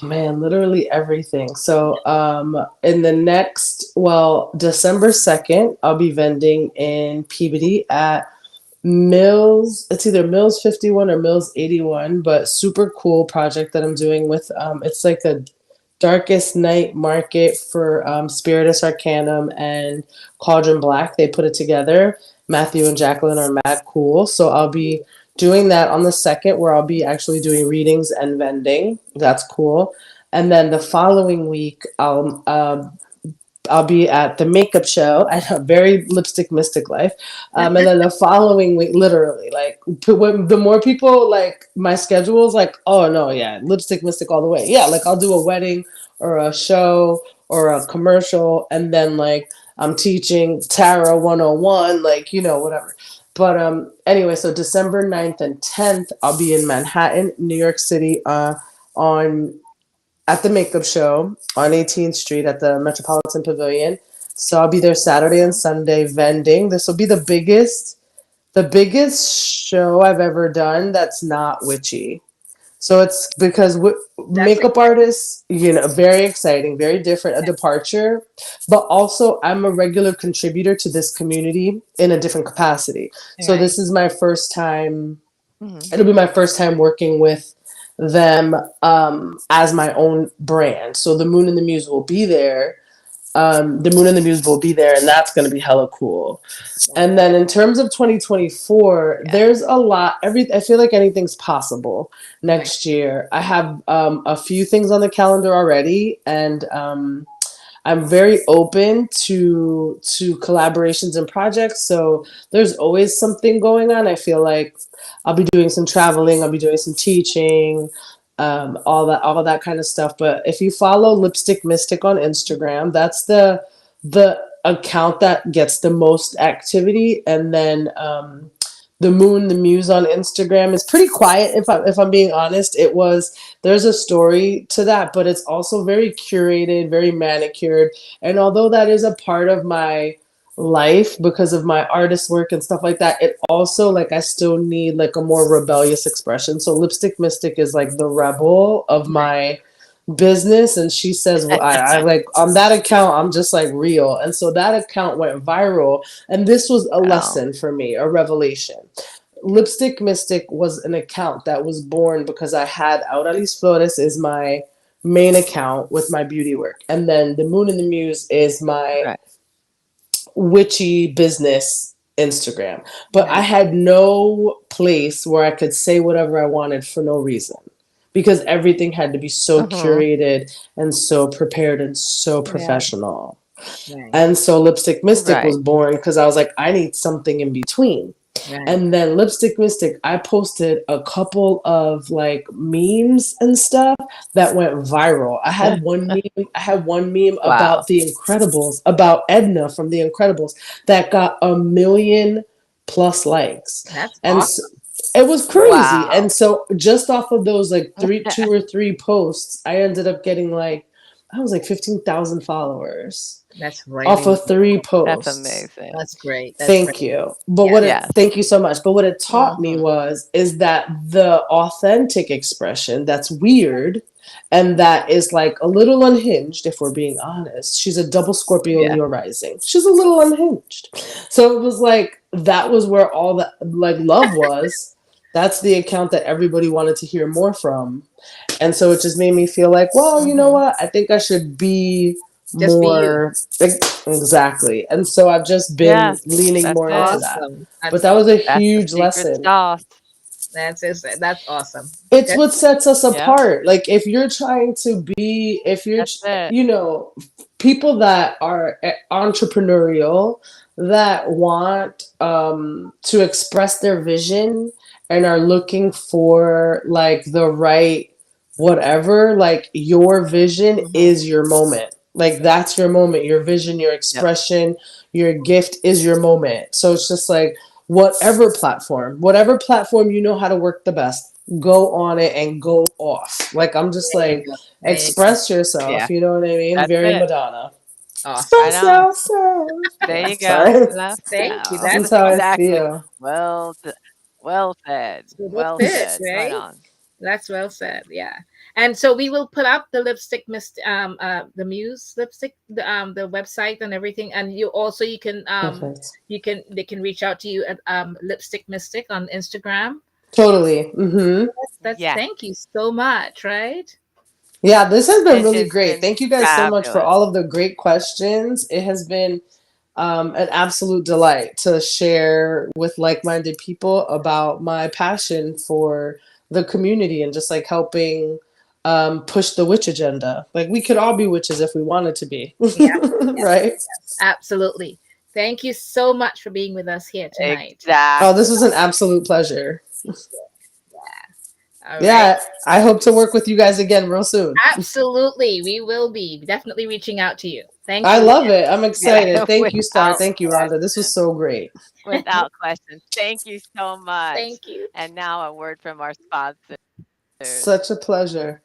Man, literally everything. So, in the next, well, December 2nd, I'll be vending in Peabody at Mills. It's either Mills 51 or Mills 81, but super cool project that I'm doing with, it's like a Darkest Night market for Spiritus Arcanum and Cauldron Black. They put it together. Matthew and Jacqueline are mad cool. So I'll be doing that on the 2nd, where I'll be actually doing readings and vending. That's cool. And then the following week, I'll be at the makeup show. I know, very lipstick mystic life. And then the following week, literally, like when the more people, like my schedule is like, oh no, yeah, lipstick mystic all the way. Yeah, like I'll do a wedding or a show or a commercial, and then like I'm teaching Tarot 101, like whatever. But anyway, so December 9th and 10th, I'll be in Manhattan, New York City, on at the makeup show on 18th Street at the Metropolitan Pavilion. So I'll be there Saturday and Sunday vending. This will be the biggest show I've ever done that's not witchy. So it's because That's makeup artists, very exciting, very different, a departure, but also I'm a regular contributor to this community in a different capacity. So right. this is my first time. Mhm. It'll be my first time working with them as my own brand. So the Moon and the Muse will be there. The Moon and the Muse will be there, and that's going to be hella cool. Right. And then in terms of 2024, Yeah. there's a lot. I feel like anything's possible Right. next year. I have a few things on the calendar already, and I'm very open to collaborations and projects. So there's always something going on. I feel like I'll be doing some traveling. I'll be doing some teaching, all that kind of stuff. But if you follow Lipstick Mystic on Instagram, that's the account that gets the most activity, and then the Moon, the Muse on Instagram is pretty quiet. If I'm being honest, there's a story to that, but it's also very curated, very manicured. And although that is a part of my life because of my artist work and stuff like that, it also, like, I still need like a more rebellious expression. So Lipstick Mystic is like the rebel of Right. my business, and she says, well, I like on that account I'm just like real. And so that account went viral, and this was a Wow. lesson for me, a revelation. Lipstick Mystic was an account that was born because I had Auralis Flores is my main account with my beauty work, and then the Moon and the Muse is my Right. witchy business Instagram. But I Right. had no place where I could say whatever I wanted for no reason, because everything had to be so Mhm. curated and so prepared and so Yeah. professional. Right. And so Lipstick Mystic Right. was born because I was like, I need something in between. Right. And then Lipstick Mystic, I posted a couple of like memes and stuff that went viral. I had one meme Wow. about The Incredibles, about Edna from The Incredibles, that got 1 million plus likes. That's And so, awesome. it was crazy. Wow. And so just off of those like 2 or 3 posts, I ended up getting like, I was like 15,000 followers That's really off of 3 That's posts. amazing. that's great. That's great. Thank you. But Yeah. Yes. thank you so much. But what it taught me Mhm. is that the authentic expression that's weird and that is like a little unhinged, if we're being honest. She's a double Scorpio Yeah. Leo rising. She's a little unhinged. So it was like that was where all the like love was. That's the account that everybody wanted to hear more from. And so it just made me feel like, well, you know Mm-hmm. what? I think I should be Just be you. more exactly. And so I've just been Yes, leaning that's more into it. that. Awesome. But That's that was a awesome. That's the huge secret lesson. sauce. That's it. That's awesome. It's Just what sets us Yep, apart. Like if you're trying to be, if you're, that's it. you know, people that are entrepreneurial, that want to express their vision and are looking for like the right whatever, like your vision Mm-hmm. is your moment. Like that's your moment. Your vision, your Yep. expression, your gift is your moment. So it's just like whatever platform you know how to work the best, go on it and go off. Like I'm just there you like go. There you go. express yourself, Yeah, you know what I mean? that's Very it. Madonna. Awesome. Right Express on. yourself. There Yeah, you go. sorry. Left Thank you. now. That's That's how I Exactly. feel. Well, well said. so that's Well it, said. Right right? on. That's well said. Yeah. And so we will put up the lipstick mist the Muse lipstick the website and everything. And you also Perfect. you can they can reach out to you at Lipstick Mystic on Instagram. Totally. Mm-hmm. That's Yes, thank you so much, right? Yeah, this has been it really has great. been Thank you guys so much for fabulous. all of the great questions. It has been an absolute delight to share with like-minded people about my passion for the community and just like helping push the witch agenda. Like we could all be witches if we wanted to be, Yeah. right? Absolutely. Thank you so much for being with us here tonight. Oh, this was an Exactly. absolute pleasure. All right. Yeah, I hope to work with you guys again real soon. Absolutely. We will be definitely reaching out to you. Thank I you love again. it. I'm Yeah, excited. Thank you, Star. without Thank you, Rhonda. This was question. so great. Without question. Thank you so much. Thank you. And now a word from our sponsors. Such a pleasure.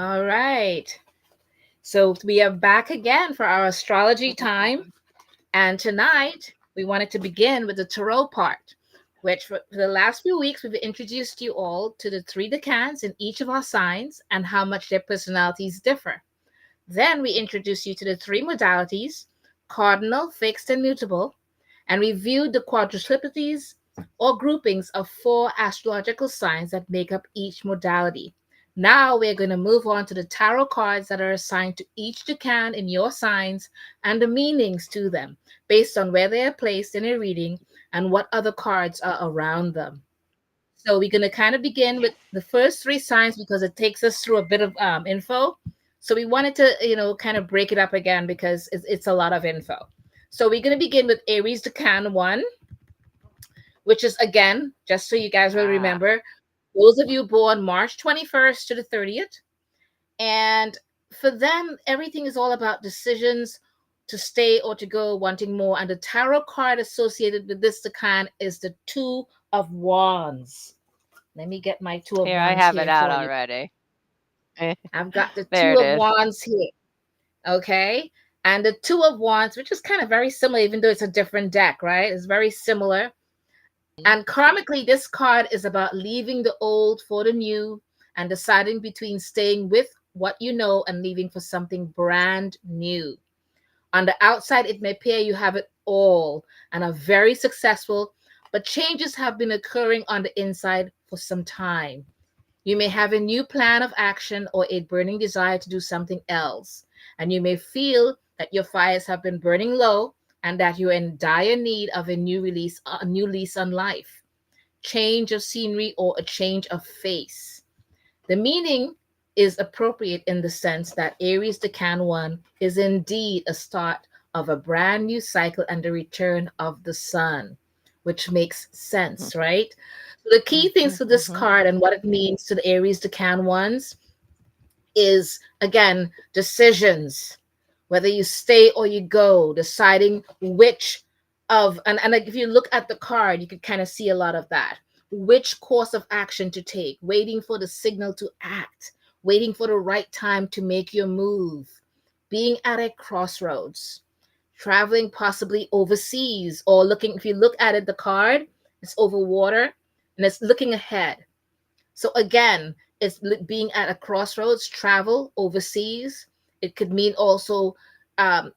All right. So we are back again for our astrology time. And tonight we wanted to begin with the tarot part, which for the last few weeks we've introduced you all to the three decans in each of our signs and how much their personalities differ. Then we introduced you to the three modalities cardinal, fixed, and mutable, and reviewed the quadruplicities or groupings of four astrological signs that make up each modality. Now we're going to move on to the tarot cards that are assigned to each decan in your signs and the meanings to them based on where they are placed in a reading and what other cards are around them. So we're going to kind of begin with the first three signs because it takes us through a bit of info. So we wanted to, kind of break it up again because it's a lot of info. So we're going to begin with Aries Decan 1, which is, again, just so you guys will Ah, remember, those of you born March 21st to the 30th. And for them, everything is all about decisions to stay or to go, wanting more. And the tarot card associated with this decan is the Two of Wands. Let me get my Two of here, I Wands have it here out for you. already. I've got the There Two it of is. Wands here. Okay. And the Two of Wands, which is kind of very similar, even though it's a different deck, right? It's very similar. And karmically, this card is about leaving the old for the new and deciding between staying with what you know and leaving for something brand new. On the outside, it may appear you have it all and are very successful, but changes have been occurring on the inside for some time. You may have a new plan of action or a burning desire to do something else, and you may feel that your fires have been burning low and that you're in dire need of a new lease on life, change of scenery, or a change of face. The meaning is appropriate in the sense that Aries Decan 1 is indeed a start of a brand new cycle and the return of the sun, which makes sense, right? So the key things for this Mm-hmm. card and what it means to the Aries Decan 1s is, again, decisions, whether you stay or you go, deciding which of, and like if you look at the card, you could kind of see a lot of that. Which course of action to take, waiting for the signal to act, waiting for the right time to make your move, being at a crossroads, traveling possibly overseas, or looking, if you look at it, the card, it's over water and it's looking ahead. So again, it's being at a crossroads, travel overseas. It could mean also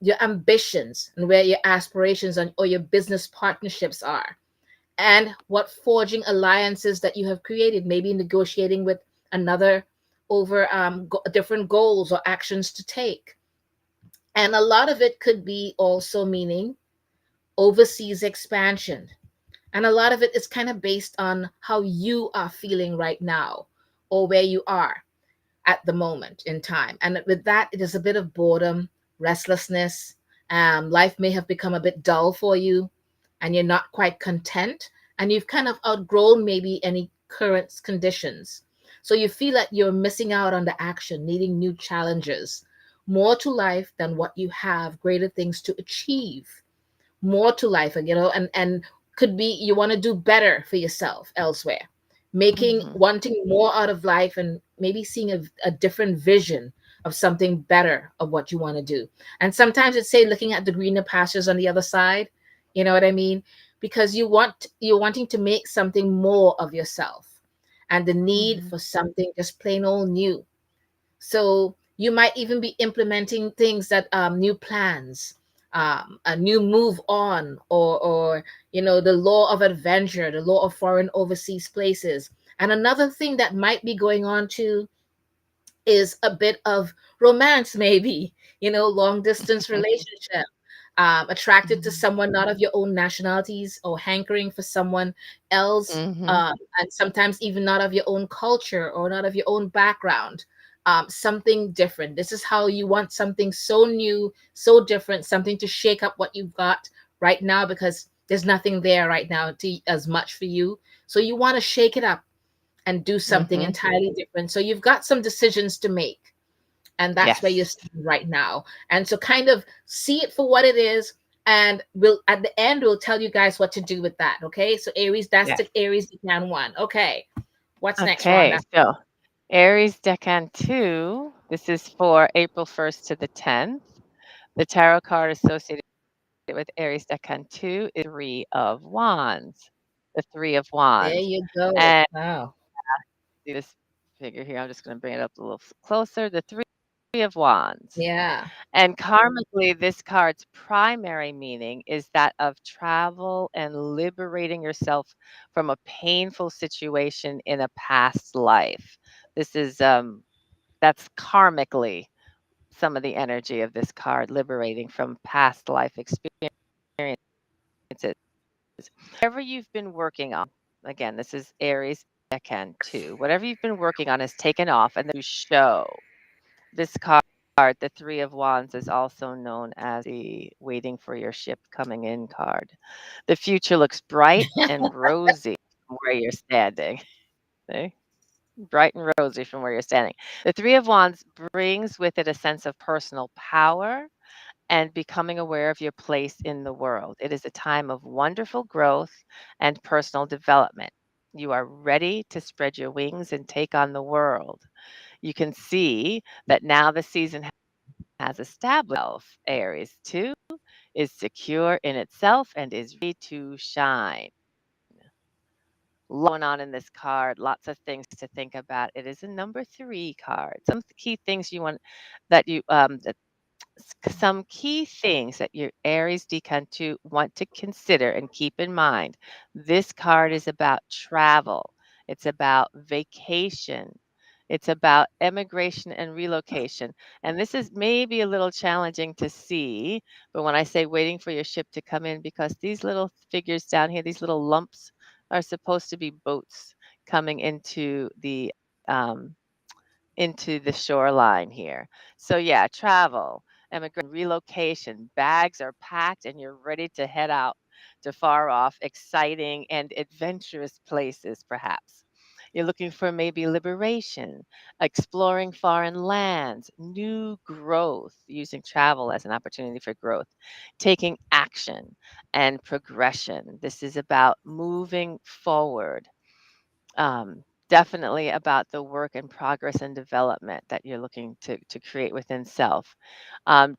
your ambitions and where your aspirations and, or your business partnerships are, and what forging alliances that you have created, maybe negotiating with another over different goals or actions to take. And a lot of it could be also meaning overseas expansion, and a lot of it is kind of based on how you are feeling right now or where you are at the moment in time. And with that, it is a bit of boredom, restlessness. Life may have become a bit dull for you and you're not quite content. And you've kind of outgrown maybe any current conditions. So you feel like you're missing out on the action, needing new challenges, more to life than what you have, greater things to achieve, more to life, and could be you want to do better for yourself elsewhere, making, Mm-hmm. wanting more out of life, and maybe seeing a different vision of something better of what you want to do. And sometimes it's say looking at the greener pastures on the other side, you know what I mean, because you're wanting to make something more of yourself, and the need Mm-hmm. for something just plain old new. So you might even be implementing things that new plans, a new move on, or the law of adventure, the law of foreign overseas places. And another thing that might be going on too is a bit of romance, maybe, long distance relationship, attracted to someone not of your own nationalities, or hankering for someone else, Mm-hmm. and sometimes even not of your own culture or not of your own background. Something different. This is how you want something so new, so different, something to shake up what you've got right now, because there's nothing there right now as much for you. So you want to shake it up and do something Mm-hmm. entirely different. So you've got some decisions to make, and that's where you're Yes. standing right now. And so kind of see it for what it is, and we'll at the end we'll tell you guys what to do with that. Okay, so Aries, that's Yes. the Aries Decan 1. Okay, what's next, Okay. Rhonda? So Aries Decan 2, this is for April 1st to the 10th. The tarot card associated with Aries Decan 2 is Three of Wands. The Three of There Wands. you go. And Wow. see this figure here. I'm just going to bring it up a little closer. The Three of Wands. Yeah. And karmically, this card's primary meaning is that of travel and liberating yourself from a painful situation in a past life. This is that's karmically some of the energy of this card, liberating from past life experiences. Whatever you've been working on, again, this is Aries Decan 2. Whatever you've been working on is taken off and then you show. This card, the Three of Wands, is also known as the waiting for your ship coming in card. The future looks bright and rosy from where you're standing. Okay? Bright and rosy from where you're standing. The Three of Wands brings with it a sense of personal power and becoming aware of your place in the world. It is a time of wonderful growth and personal development. You are ready to spread your wings and take on the world. You can see that now the season has established itself. Aries 2 is secure in itself and is ready to shine. Going on in this card, lots of things to think about. It is a number 3 card. Some key things you want that you that some key things that your Aries decan 2 want to consider and keep in mind. This card is about travel. It's about vacation. It's about emigration and relocation. And this is maybe a little challenging to see, but when I say waiting for your ship to come in, because these little figures down here, these little lumps, are supposed to be boats coming into the into the shoreline here. So yeah, travel, relocation, bags are packed and you're ready to head out to far off, exciting and adventurous places perhaps. You're looking for maybe liberation, exploring foreign lands, new growth, using travel as an opportunity for growth, taking action and progression. This is about moving forward, definitely about the work and progress and development that you're looking to create within self.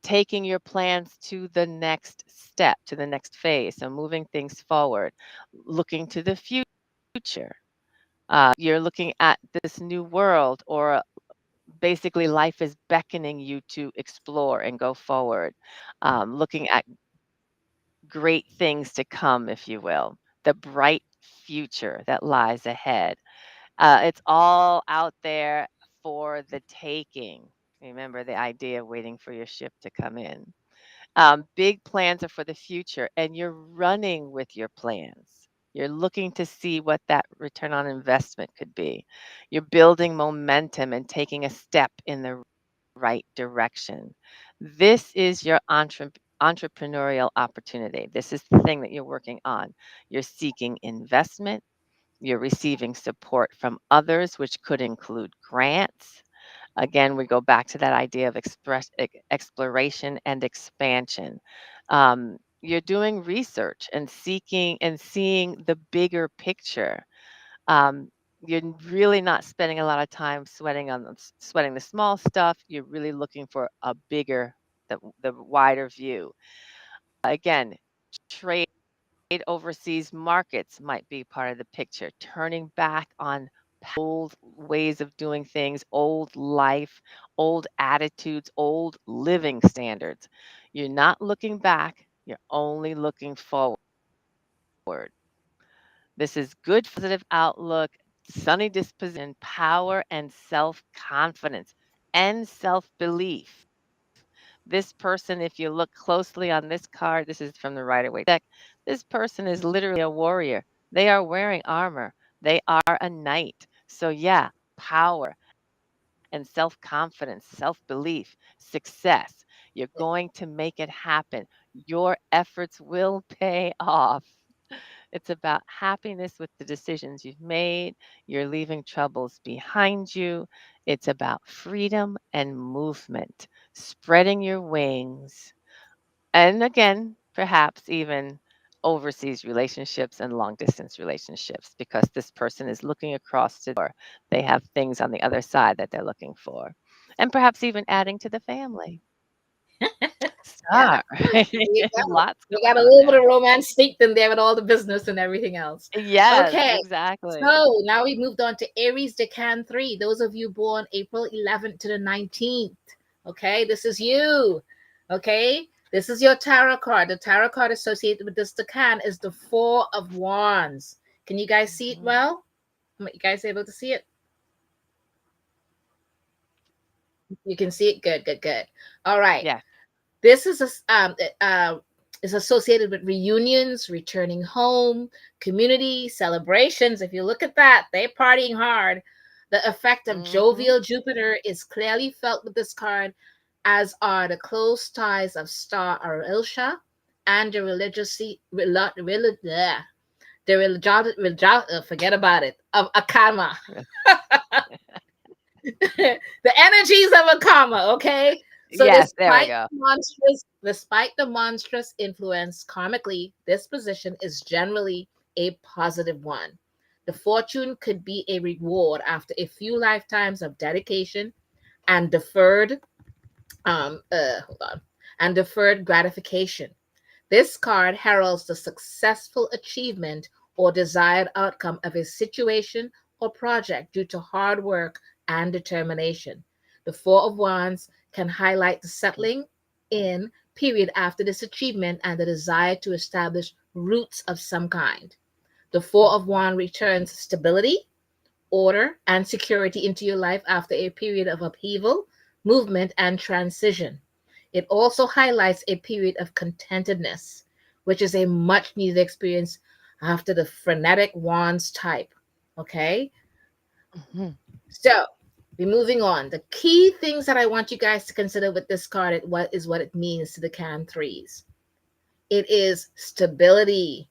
Taking your plans to the next step, to the next phase. So moving things forward, looking to the future. You're looking at this new world, or basically life is beckoning you to explore and go forward. Looking at great things to come, if you will, the bright future that lies ahead. It's all out there for the taking. Remember the idea of waiting for your ship to come in. Big plans are for the future, and you're running with your plans. You're looking to see what that return on investment could be. You're building momentum and taking a step in the right direction. This is your entrepreneurial opportunity. This is the thing that you're working on. You're seeking investment, you're receiving support from others, which could include grants. Again, we go back to that idea of exploration and expansion. You're doing research and seeking and seeing the bigger picture. Um, you're really not spending a lot of time sweating the small stuff. You're really looking for a bigger, the wider view. Again, trade overseas markets might be part of the picture, turning back on old ways of doing things, old life, old attitudes, old living standards. You're not looking back, you're only looking forward. This is good, positive outlook, sunny disposition, power, and self confidence and self belief. This person, if you look closely on this card, this is from the Rider-Waite deck, this person is literally a warrior. They are wearing armor. They are a knight. So yeah, power and self-confidence, self-belief, success. You're going to make it happen. Your efforts will pay off. It's about happiness with the decisions you've made. You're leaving troubles behind you. It's about freedom and movement, spreading your wings. And again, perhaps even overseas relationships and long distance relationships, because this person is looking across to the door. They have things on the other side that they're looking for. And perhaps even adding to the family. Yeah, Star, there you go. lots We going got a on little bit there. of romance sneaked in there with all the business and everything else. Yes, Okay, exactly. so now we moved on to Aries Decan 3. Those of you born April 11th to the 19th. Okay, this is you. Okay, this is your tarot card. The tarot card associated with this decan is the Four of Wands. Can you guys see it Mhm. well? You guys able to see it? You can see it. Good, good, good. All right. Yeah. This is associated with reunions, returning home, community celebrations. If you look at that, they're partying hard. The effect of Hmm. jovial Jupiter is clearly felt with this card, as are the close ties of star Arilsha and the forget about it, of Akama. The energies of Akama, okay? So Yes, there we go. despite the monstrous influence karmically, this position is generally a positive one. The fortune could be a reward after a few lifetimes of dedication and hold on, and deferred gratification. This card heralds the successful achievement or desired outcome of a situation or project due to hard work and determination. The Four of Wands can highlight the settling in period after this achievement and the desire to establish roots of some kind. The Four of Mhm. Wands returns stability, order, and security into your life after a period of upheaval, movement, and transition. It also highlights a period of contentedness, which is a much needed experience after the frenetic wands type. Okay, Mhm. so We're moving on. The key things that I want you guys to consider with this card what it means to the can threes. It is stability.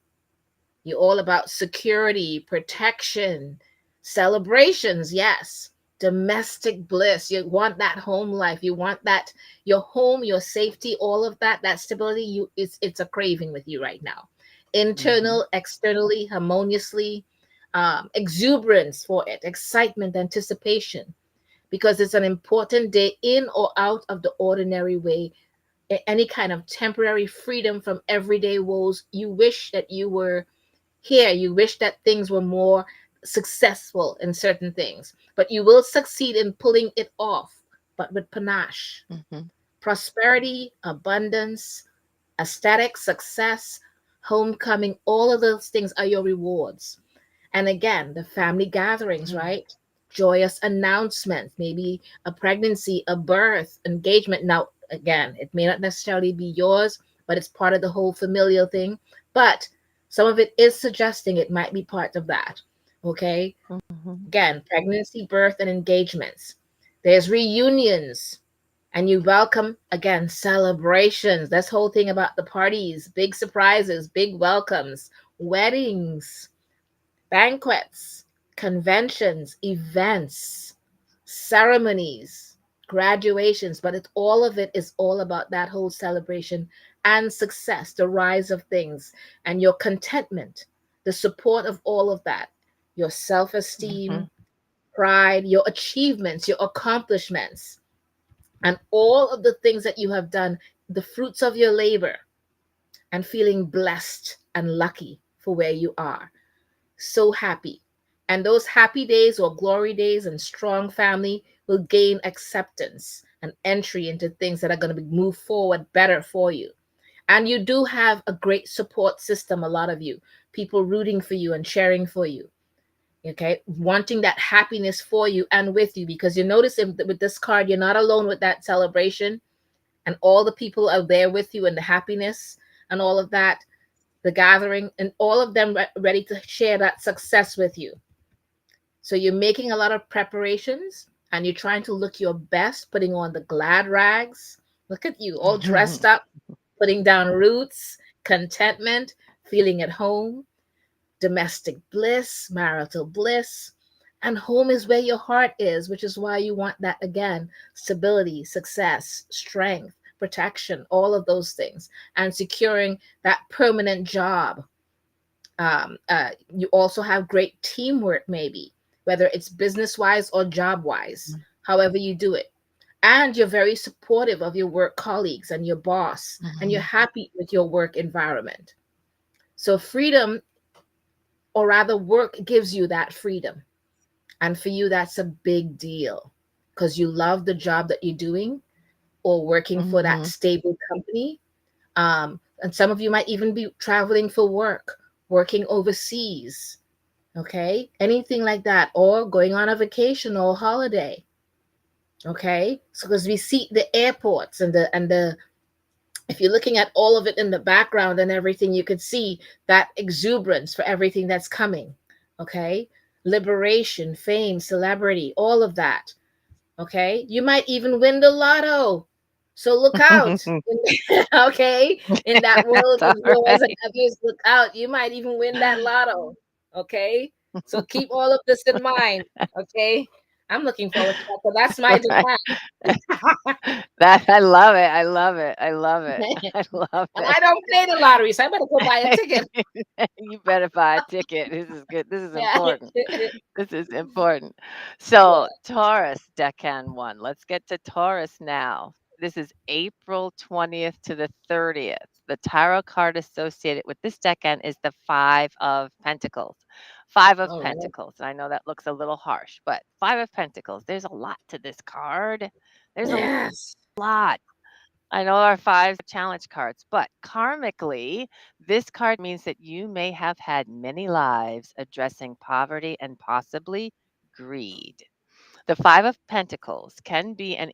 You're all about security, protection, celebrations, yes. Domestic bliss. You want that home life. You want that your home, your safety, all of that, that stability, it's a craving with you right now. Mm-hmm. Internal, externally, harmoniously, exuberance for it, excitement, anticipation, because it's an important day in or out of the ordinary way. Any kind of temporary freedom from everyday woes. You wish that you were here. You wish that things were more successful in certain things, but you will succeed in pulling it off, but with panache. Mm-hmm. Prosperity, abundance, aesthetic, success, homecoming, all of those things are your rewards. And again, the family gatherings, right? Joyous announcements, maybe a pregnancy, a birth, engagement. Now, again, it may not necessarily be yours, but it's part of the whole familial thing. But some of it is suggesting it might be part of that. Okay. Mm-hmm. Again, pregnancy, birth, and engagements. There's reunions, and you welcome again celebrations. This whole thing about the parties, big surprises, big welcomes, weddings, banquets, conventions, events, ceremonies, graduations, but all of it is all about that whole celebration and success, the rise of things, and your contentment, the support of all of that, your self esteem, Mm-hmm. pride, your achievements, your accomplishments, and all of the things that you have done, the fruits of your labor, and feeling blessed and lucky for where you are, so happy. And those happy days or glory days and strong family will gain acceptance and entry into things that are going to move forward better for you. And you do have a great support system, a lot of you, people rooting for you and cheering for you. Okay, wanting that happiness for you and with you, because you notice with this card, you're not alone with that celebration, and all the people are there with you, and the happiness and all of that, the gathering, and all of them ready to share that success with you. So you're making a lot of preparations and you're trying to look your best, putting on the glad rags. Look at you, all Mm-hmm. dressed up, putting down roots, contentment, feeling at home, domestic bliss, marital bliss. And home is where your heart is, which is why you want that again: stability, success, strength, protection, all of those things, and securing that permanent job. You also have great teamwork, maybe, whether it's business wise or job wise, however you do it. And you're very supportive of your work colleagues and your boss, and you're Mm-hmm. happy with your work environment. So, freedom, or rather, work gives you that freedom. And for you, that's a big deal because you love the job that you're doing or working for that Mm-hmm. stable company. And some of you might even be traveling for work, working overseas, okay? Anything like that, or going on a vacation or holiday, okay? So because we see the airports and the if you're looking at all of it in the background and everything, you could see that exuberance for everything that's coming, okay? Liberation, fame, celebrity, all of that, okay? You might even win the lotto. So look out, okay? In that world That's all of yours and right. others, look out. You might even win that lotto, okay? So keep all of this in mind, okay? I'm looking forward to that. So that's my Right. Japan. That I love it. I love it. I love it. I love And it. I don't play the lottery, so I better go buy a ticket. You better buy a ticket. This is good. This is Yeah. important. This is important. Yeah. So, Taurus, Decan 1. Let's get to Taurus now. This is April 20th to the 30th. The tarot card associated with this decan is the Five of Pentacles. Five of All right. Pentacles. I know that looks a little harsh, but Five of Pentacles. There's a lot to this card. There's a Yes. lot. I know our fives are challenge cards, but karmically, this card means that you may have had many lives addressing poverty and possibly greed. The Five of Pentacles can be an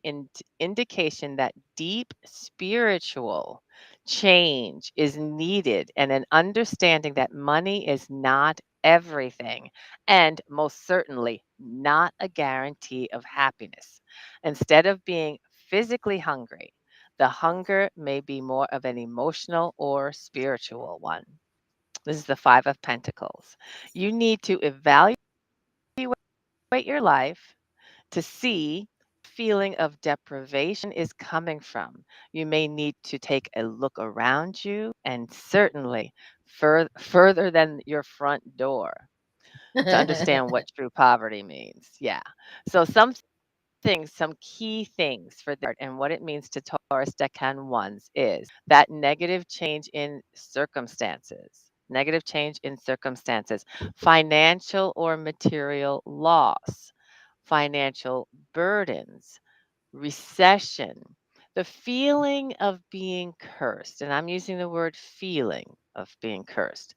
indication that deep spiritual change is needed and an understanding that money is not everything, and most certainly not a guarantee of happiness. Instead of being physically hungry, the hunger may be more of an emotional or spiritual one. This is the Five of Pentacles. You need to evaluate your life to see feeling of deprivation is coming from. You may need to take a look around you and certainly further than your front door to understand what true poverty means. Yeah. So some key things for this card and what it means to Taurus Decan ones is that negative change in circumstances, financial or material loss, financial burdens, recession, the feeling of being cursed. And I'm using the word feeling of being cursed,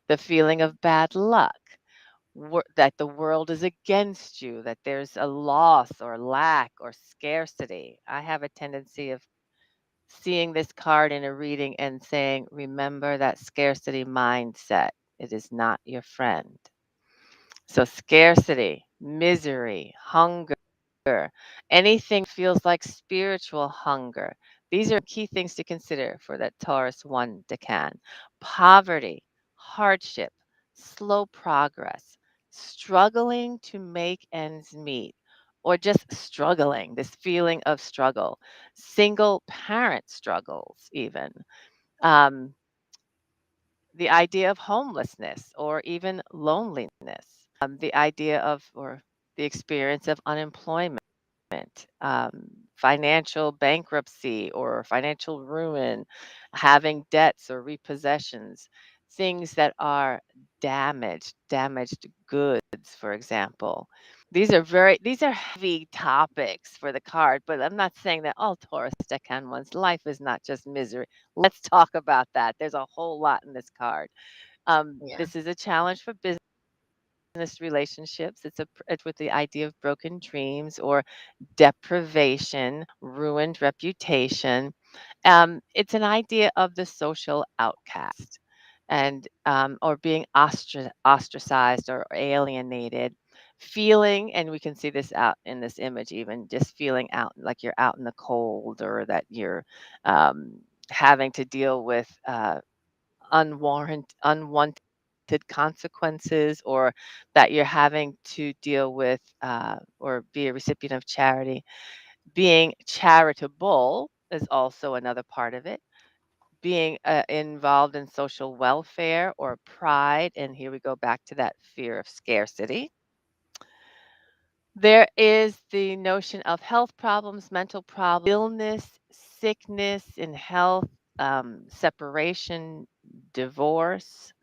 the feeling of bad luck, that the world is against you, that there's a loss or lack or scarcity. I have a tendency of seeing this card in a reading and saying, remember that scarcity mindset. It is not your friend. So, scarcity, misery, hunger, anything feels like spiritual hunger. These are key things to consider for that Taurus 1 decan. Poverty, hardship, slow progress, struggling to make ends meet, or just struggling, this feeling of struggle, single parent struggles, even. Um, the idea of homelessness or even loneliness, the idea of or the experience of unemployment, financial bankruptcy or financial ruin, having debts or repossessions, things that are damaged goods, for example. These are heavy topics for the card, but I'm not saying that all Taurus decan ones life is not just misery. Let's talk about that. There's a whole lot in this card. Yeah. This is a challenge for business relationships. It's with the idea of broken dreams or deprivation, ruined reputation. It's an idea of the social outcast and or being ostracized or alienated, feeling, and we can see this out in this image, even just feeling out like you're out in the cold or that you're um, having to deal with unwanted consequences, or that you're having to deal with or be a recipient of charity. Being charitable is also another part of it. Being involved in social welfare or pride. And here we go back to that fear of scarcity. There is the notion of health problems, mental problems, illness, sickness in health, separation, divorce,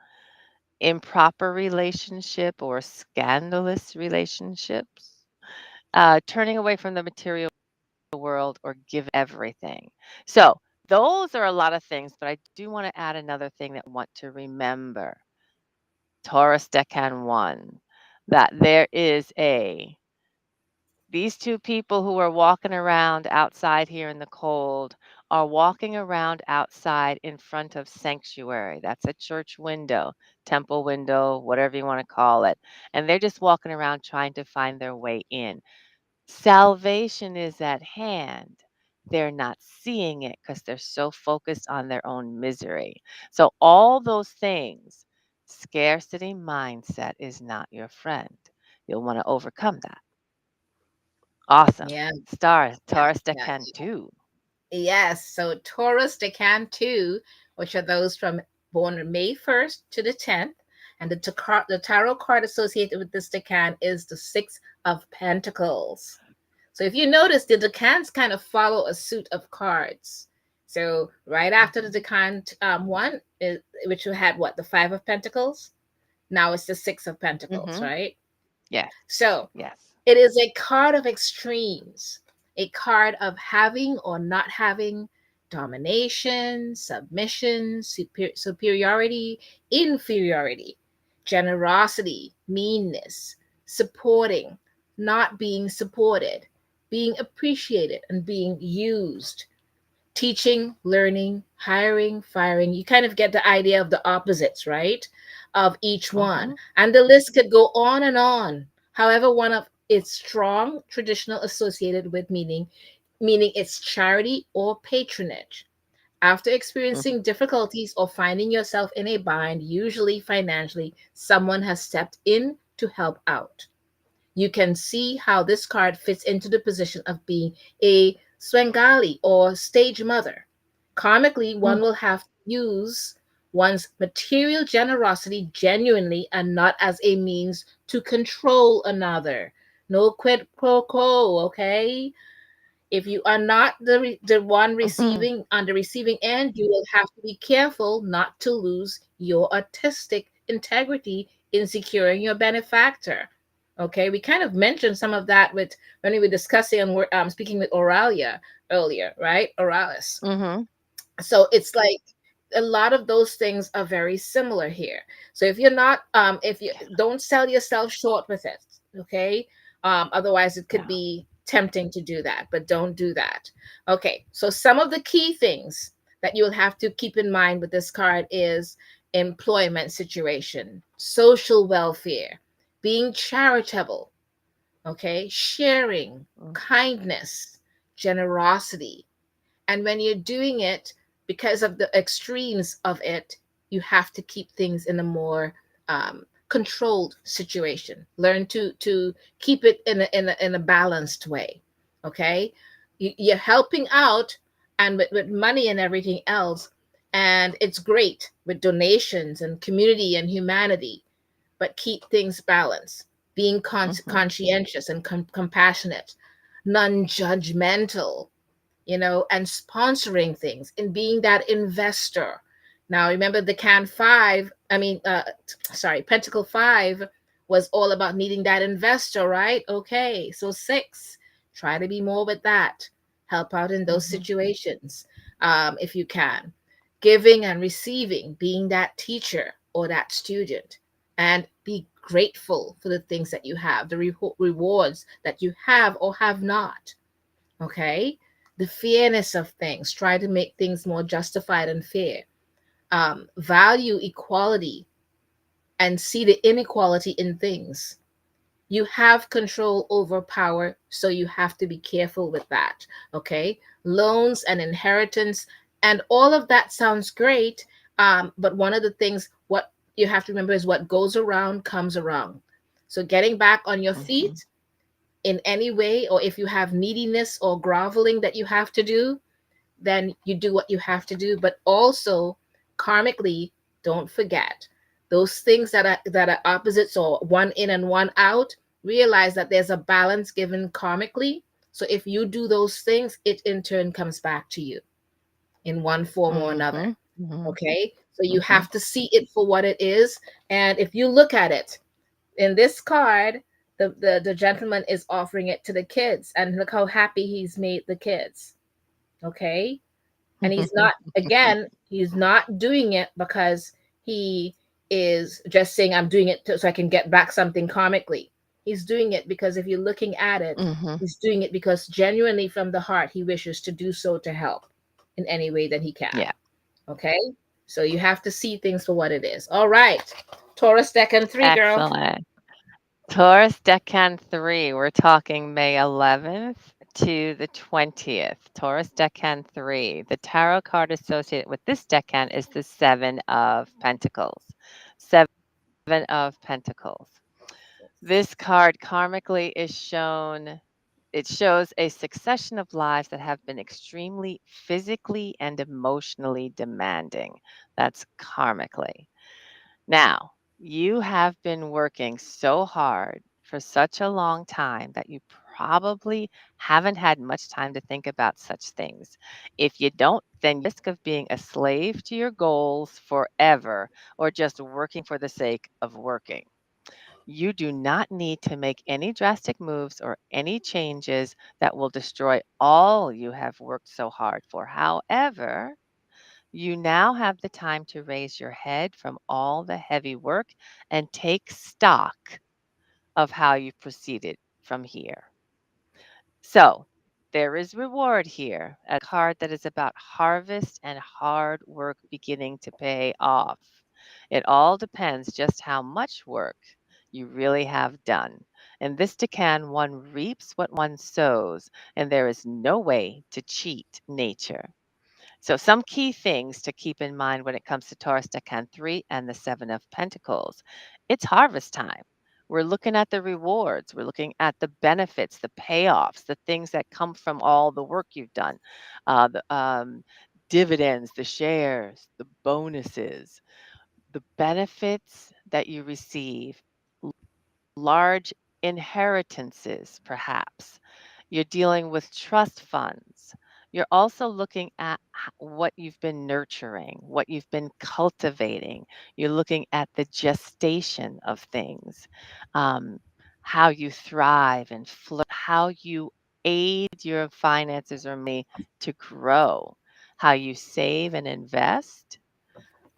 improper relationship or scandalous relationships, turning away from the material world or give everything. So those are a lot of things, but I do want to add another thing that I want to remember. Taurus Decan 1, that there is these two people who are walking around outside here in the cold are walking around outside in front of sanctuary. That's a church window, temple window, whatever you want to call it. And they're just walking around trying to find their way in. Salvation is at hand. They're not seeing it because they're so focused on their own misery. So, all those things, scarcity mindset is not your friend. You'll want to overcome that. Awesome. Yeah. Star, Yeah. Taurus Yeah. Decan 2. Yes. So Taurus Decan 2, which are those from born May 1st to the 10th. And the tarot card associated with this decan is the Six of Pentacles. So if you notice, the decans kind of follow a suit of cards. So right after the Mhm. decan one, which you had what, the Five of Pentacles? Now it's the Six of Pentacles, Mhm. right? Yes. So Yes. it is a card of extremes, a card of having or not having, domination, submission, superiority, inferiority, generosity, meanness, supporting, not being supported, being appreciated, and being used, teaching, learning, hiring, firing. You kind of get the idea of the opposites, right? of each one. Mhm. And the list could go on and on. However, one of its strong traditional associated with meaning it's charity or patronage. After Mhm. experiencing difficulties or finding yourself in a bind, usually financially, someone has stepped in to help out. You can see how this card fits into the position of being a Swengali or stage mother. Karmically, one Mm. will have to use one's material generosity genuinely and not as a means to control another. No quid pro quo, okay? If you are not the one Mhm. receiving on the receiving end, you will have to be careful not to lose your artistic integrity in securing your benefactor. Okay, we kind of mentioned some of that with when we were discussing and we're speaking with Oralia earlier, right? Oralis. Mhm. So it's like a lot of those things are very similar here. So if you're not if you don't sell yourself short with it, okay? Otherwise it could Yeah. be tempting to do that, but don't do that. Okay, so some of the key things that you'll have to keep in mind with this card is employment situation, social welfare, being charitable, okay, sharing, Mm. kindness, generosity. And when you're doing it, because of the extremes of it, you have to keep things in a more controlled situation. Learn to keep it in a balanced way. Okay, you're helping out, and with money and everything else, and it's great with donations and community and humanity, but keep things balanced. Being Mhm. conscientious and compassionate, non-judgmental, and sponsoring things and being that investor. Now, remember the can five, sorry, Pentacle five was all about needing that investor, right? Okay, so six, try to be more with that. Help out in those Mhm. situations if you can. Giving and receiving, being that teacher or that student, and be grateful for the things that you have, the rewards that you have or have not. Okay, the fairness of things, try to make things more justified and fair. Value equality and see the inequality in things. You have control over power, so you have to be careful with that. Okay, loans and inheritance and all of that sounds great, but one of the things what you have to remember is what goes around comes around. So getting back on your Mhm. feet in any way, or if you have neediness or groveling that you have to do, then you do what you have to do. But also, karmically, don't forget those things that are opposites or one in and one out. Realize that there's a balance given karmically. So if you do those things, it in turn comes back to you in one form or another. Mhm. Mhm. Okay, so you Mhm. have to see it for what it is. And if you look at it in this card, the gentleman is offering it to the kids, and look how happy he's made the kids. Okay, and he's not, again, he's not doing it because he is just saying I'm doing it so I can get back something karmically. He's doing it because if you're looking at it, Mhm. he's doing it because genuinely from the heart he wishes to do so to help in any way that he can. Yeah. Okay, so you have to see things for what it is. All right, Taurus Decan 3, girl. Excellent. Taurus Decan 3, we're talking May 11th to the 20th. Taurus Decan 3. The tarot card associated with this decan is the Seven of Pentacles. Seven of Pentacles. This card karmically is shown, it shows a succession of lives that have been extremely physically and emotionally demanding. That's karmically. Now, you have been working so hard for such a long time that you probably haven't had much time to think about such things. If you don't, then you risk of being a slave to your goals forever or just working for the sake of working. You do not need to make any drastic moves or any changes that will destroy all you have worked so hard for. However, you now have the time to raise your head from all the heavy work and take stock of how you proceeded from here. So, there is reward here, a card that is about harvest and hard work beginning to pay off. It all depends just how much work you really have done. In this decan, one reaps what one sows, and there is no way to cheat nature. So, some key things to keep in mind when it comes to Taurus Decan 3 and the Seven of Pentacles. It's harvest time. We're looking at the rewards, we're looking at the benefits, the payoffs, the things that come from all the work you've done, the dividends, the shares, the bonuses, the benefits that you receive, large inheritances, perhaps. You're dealing with trust funds. You're also looking at what you've been nurturing, what you've been cultivating. You're looking at the gestation of things, um, how you thrive and how you aid your finances or money to grow, how you save and invest,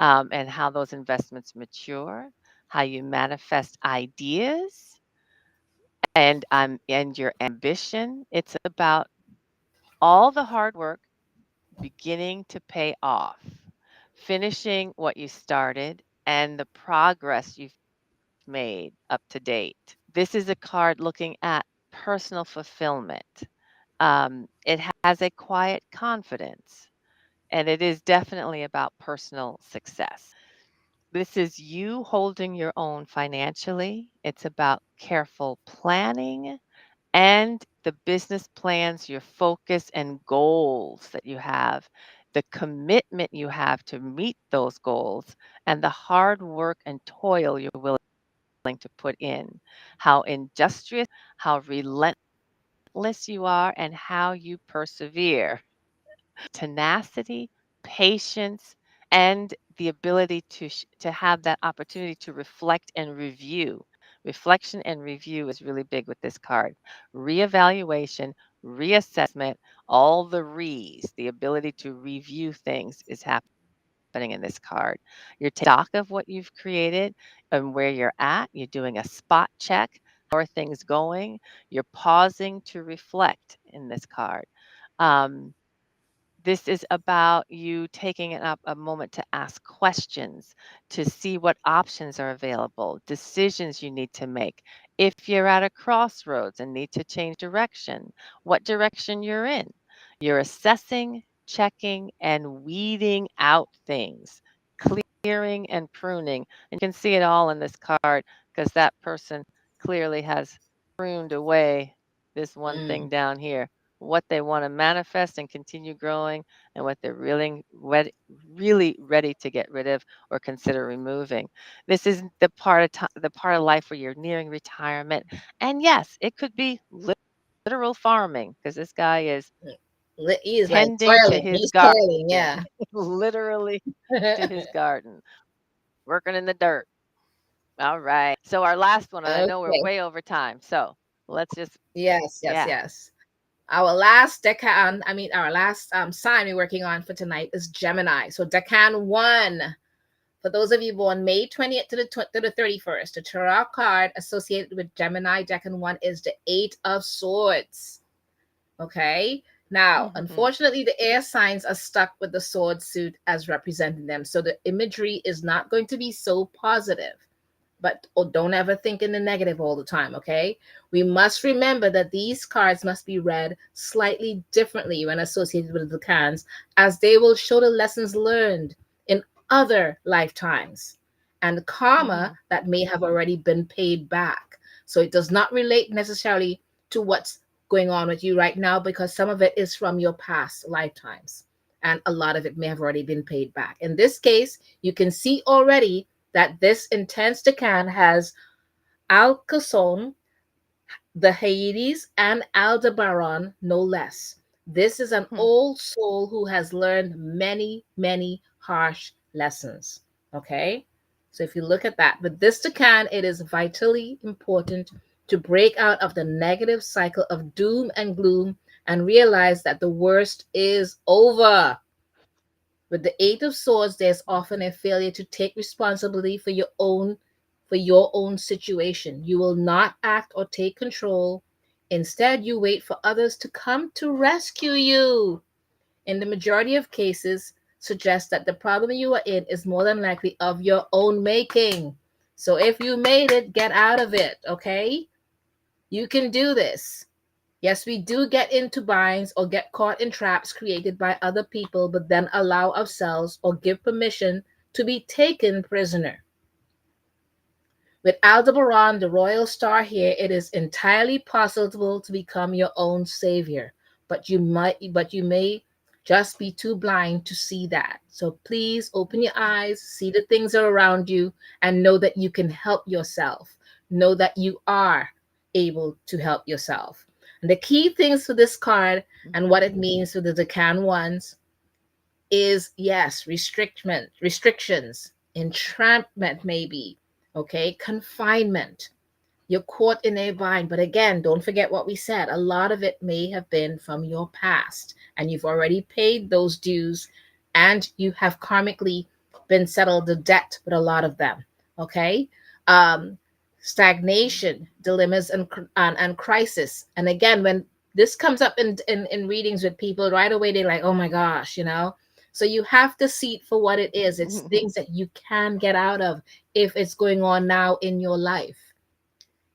and how those investments mature, how you manifest ideas and your ambition. It's about all the hard work beginning to pay off, finishing what you started, and the progress you've made up to date. This is a card looking at personal fulfillment. It has a quiet confidence, and it is definitely about personal success. This is you holding your own financially. It's about careful planning and the business plans, your focus and goals that you have, the commitment you have to meet those goals, and the hard work and toil you're willing to put in. How industrious, how relentless you are, and how you persevere. Tenacity, patience, and the ability to have that opportunity to reflect and review. Reflection and review is really big with this card. Reevaluation, reassessment, all the re's, the ability to review things is happening in this card. You're taking stock of what you've created and where you're at. You're doing a spot check. How are things going? You're pausing to reflect in this card. Um, this is about you taking up a moment to ask questions, to see what options are available, decisions you need to make. If you're at a crossroads and need to change direction, what direction you're in. You're assessing, checking, and weeding out things, clearing and pruning. And you can see it all in this card because that person clearly has pruned away this one thing Mm, down here, what they want to manifest and continue growing, and what they're really ready to get rid of or consider removing. This is the part of life where you're nearing retirement. And yes, it could be literal farming because this guy is he's like tending to toiling. his He's toiling, garden, yeah. literally to his garden, working in the dirt. All right. So our last one, and I know we're Okay. way over time. So let's just, Yes, yes, yeah. yes. Our last decan, I mean, our last sign we're working on for tonight is Gemini. So decan 1, for those of you born May 20th to the 31st, the tarot card associated with Gemini decan 1 is the 8 of Swords. Okay. Now, Mhm. unfortunately, the air signs are stuck with the sword suit as representing them. So the imagery is not going to be so positive. But don't ever think in the negative all the time, okay? We must remember that these cards must be read slightly differently when associated with the decans, as they will show the lessons learned in other lifetimes and karma Mhm. that may have already been paid back. So it does not relate necessarily to what's going on with you right now because some of it is from your past lifetimes and a lot of it may have already been paid back. In this case, you can see already that this intense decan has Alcazon, the Hades, and Aldebaran, no less. This is an Hmm. old soul who has learned many, many harsh lessons. Okay? So if you look at that, with this decan, it is vitally important to break out of the negative cycle of doom and gloom and realize that the worst is over. With the 8 of Swords, there's often a failure to take responsibility for your own situation. You will not act or take control. Instead, you wait for others to come to rescue you. In the majority of cases, suggests that the problem you are in is more than likely of your own making. So if you made it, get out of it, okay? You can do this. Yes, we do get into binds or get caught in traps created by other people, but then allow ourselves or give permission to be taken prisoner. With Aldebaran, the royal star here, it is entirely possible to become your own savior, but you may just be too blind to see that. So please open your eyes, see the things that are around you, and know that you can help yourself. Know that you are able to help yourself. And the key things for this card and what it means for the Decan ones is, yes, restrictions, entrapment, maybe, okay, confinement. You're caught in a bind. But again, don't forget what we said. A lot of it may have been from your past, and you've already paid those dues, and you have karmically been settled the debt with a lot of them. Okay. Um, Stagnation, dilemmas, and crisis. And again, when this comes up in readings with people, right away they're like, oh my gosh, you know. So you have to see it for what it is. It's things that you can get out of if it's going on now in your life,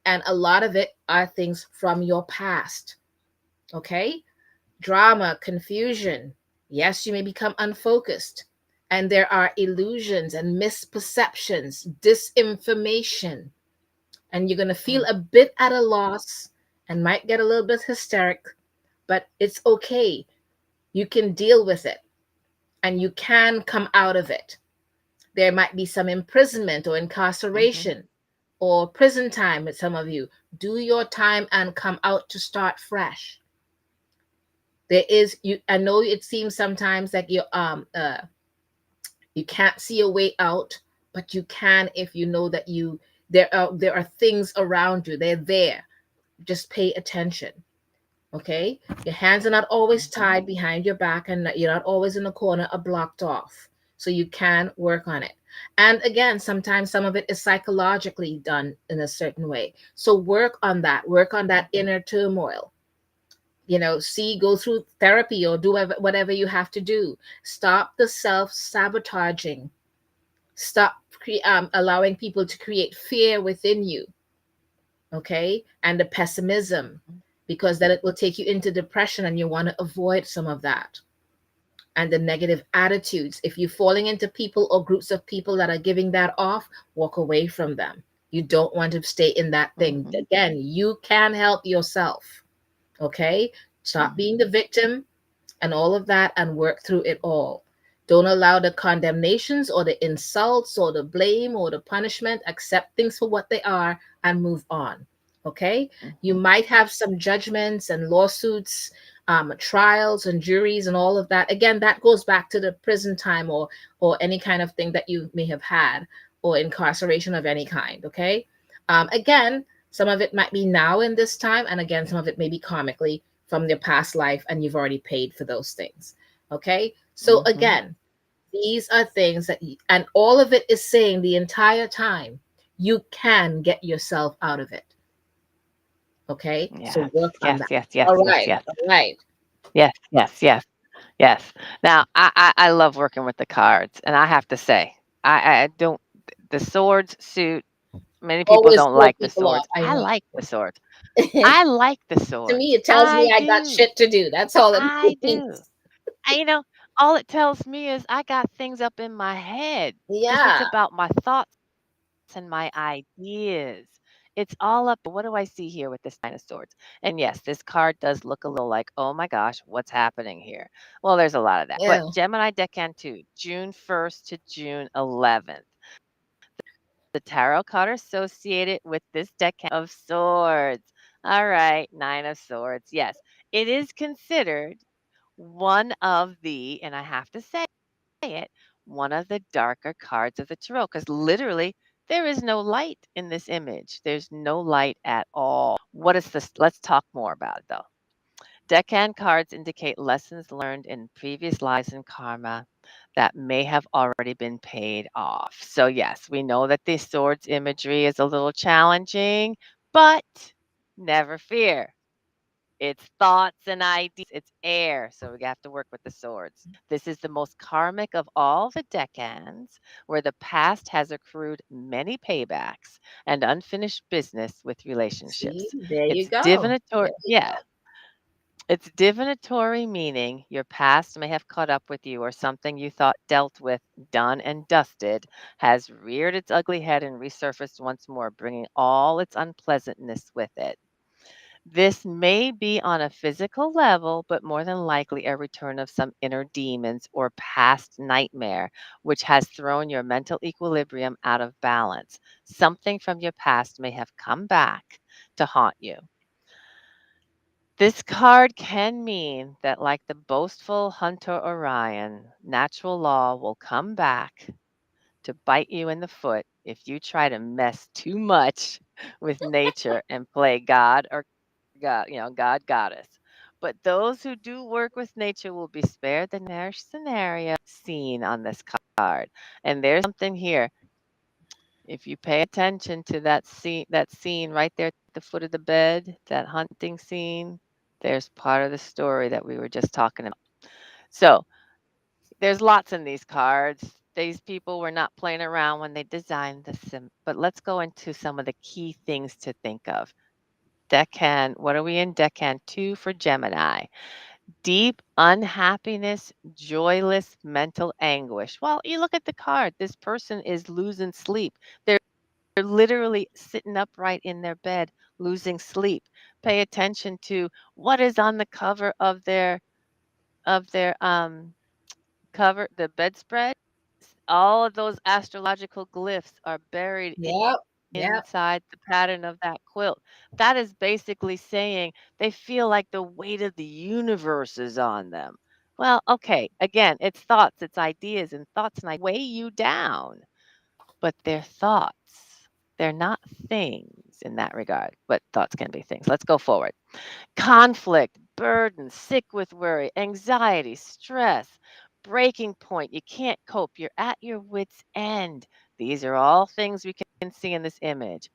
and a lot of it are things from your past. Okay. Drama, confusion. Yes, you may become unfocused, and there are illusions and misperceptions, disinformation, and you're going to feel a bit at a loss and might get a little bit hysteric, but it's okay. You can deal with it and you can come out of it. There might be some imprisonment or incarceration or prison time with some of you. Do your time and come out to start fresh. There is, you, I know it seems sometimes like you can't see a way out, but you can if you know that there are things around you. They're there. Just pay attention. Okay? Your hands are not always tied behind your back, and you're not always in the corner or blocked off. So you can work on it. And again, sometimes some of it is psychologically done in a certain way. So work on that. Work on that inner turmoil. Go through therapy or do whatever you have to do. Stop the self sabotaging. Stop allowing people to create fear within you. Okay? And the pessimism, because then it will take you into depression and you want to avoid some of that. And the negative attitudes. If you're falling into people or groups of people that are giving that off, walk away from them. You don't want to stay in that thing. Again, you can help yourself. Okay? Stop being the victim and all of that and work through it all. Don't allow the condemnations or the insults or the blame or the punishment. Accept things for what they are and move on. Okay? You might have some judgments and lawsuits, trials and juries and all of that. Again, that goes back to the prison time or any kind of thing that you may have had, or incarceration of any kind. Okay? Again, some of it might be now in this time, and again, some of it may be karmically from their past life, and you've already paid for those things. Okay? So again, these are things that, and all of it is saying the entire time, you can get yourself out of it. Okay? So Yes, work on yes, that. yes, yes, All yes, right. yes, All right. yes, yes, yes, yes. Now, I love working with the cards, and I have to say, I don't, the swords suit. Many people Always don't throw like the people off. swords. I I know. like the swords. To I like the me, swords. it tells me I I got do. shit to do. That's all it I do. means. You know, all it tells me is I got things up in my head because it's Yeah. about my thoughts and my ideas. It's all up. What do I see here with this Nine of Swords? And yes, this card does look a little like, oh my gosh, what's happening here? Well, there's a lot of that. But Yeah. Gemini Decan 2, June 1st to June 11th. The tarot card associated with this decan of swords. All right, Nine of Swords. Yes, it is considered one of the, and I have to say it, one of the darker cards of the tarot because literally there is no light in this image. There's no light at all. What is this? Let's talk more about it though. Deccan cards indicate lessons learned in previous lives and karma that may have already been paid off. So, yes, we know that the swords imagery is a little challenging, but never fear. It's thoughts and ideas. It's air. So we have to work with the swords. This is the most karmic of all the decans, where the past has accrued many paybacks and unfinished business with See, relationships. there you It's go. divinatory. There you Yeah. go. It's divinatory, meaning your past may have caught up with you, or something you thought dealt with, done, and dusted has reared its ugly head and resurfaced once more, bringing all its unpleasantness with it. This may be on a physical level, but more than likely a return of some inner demons or past nightmare, which has thrown your mental equilibrium out of balance. Something from your past may have come back to haunt you. This card can mean that, like the boastful hunter Orion, natural law will come back to bite you in the foot if you try to mess too much with nature and play God or God goddess. But those who do work with nature will be spared the nightmare scenario seen on this card. And there's something here. If you pay attention to that scene right there at the foot of the bed, that hunting scene, there's part of the story that we were just talking about. So there's lots in these cards. These people were not playing around when they designed the sim. But let's go into some of the key things to think of. Decan, what are we in? Decan 2 for Gemini. Deep unhappiness, joyless mental anguish. Well, you look at the card. This person is losing sleep. They're literally sitting upright in their bed, losing sleep. Pay attention to what is on the cover of their cover, the bedspread. All of those astrological glyphs are buried Yep. Yep. inside the pattern of that quilt. That is basically saying they feel like the weight of the universe is on them. Well, okay, again, it's thoughts, it's ideas, and thoughts and weigh you down, but they're thoughts. They're not things in that regard, but thoughts can be things. Let's go forward. Conflict, burden, sick with worry, anxiety, stress, breaking point. You can't cope. You're at your wits' end. These are all things we can see in this image.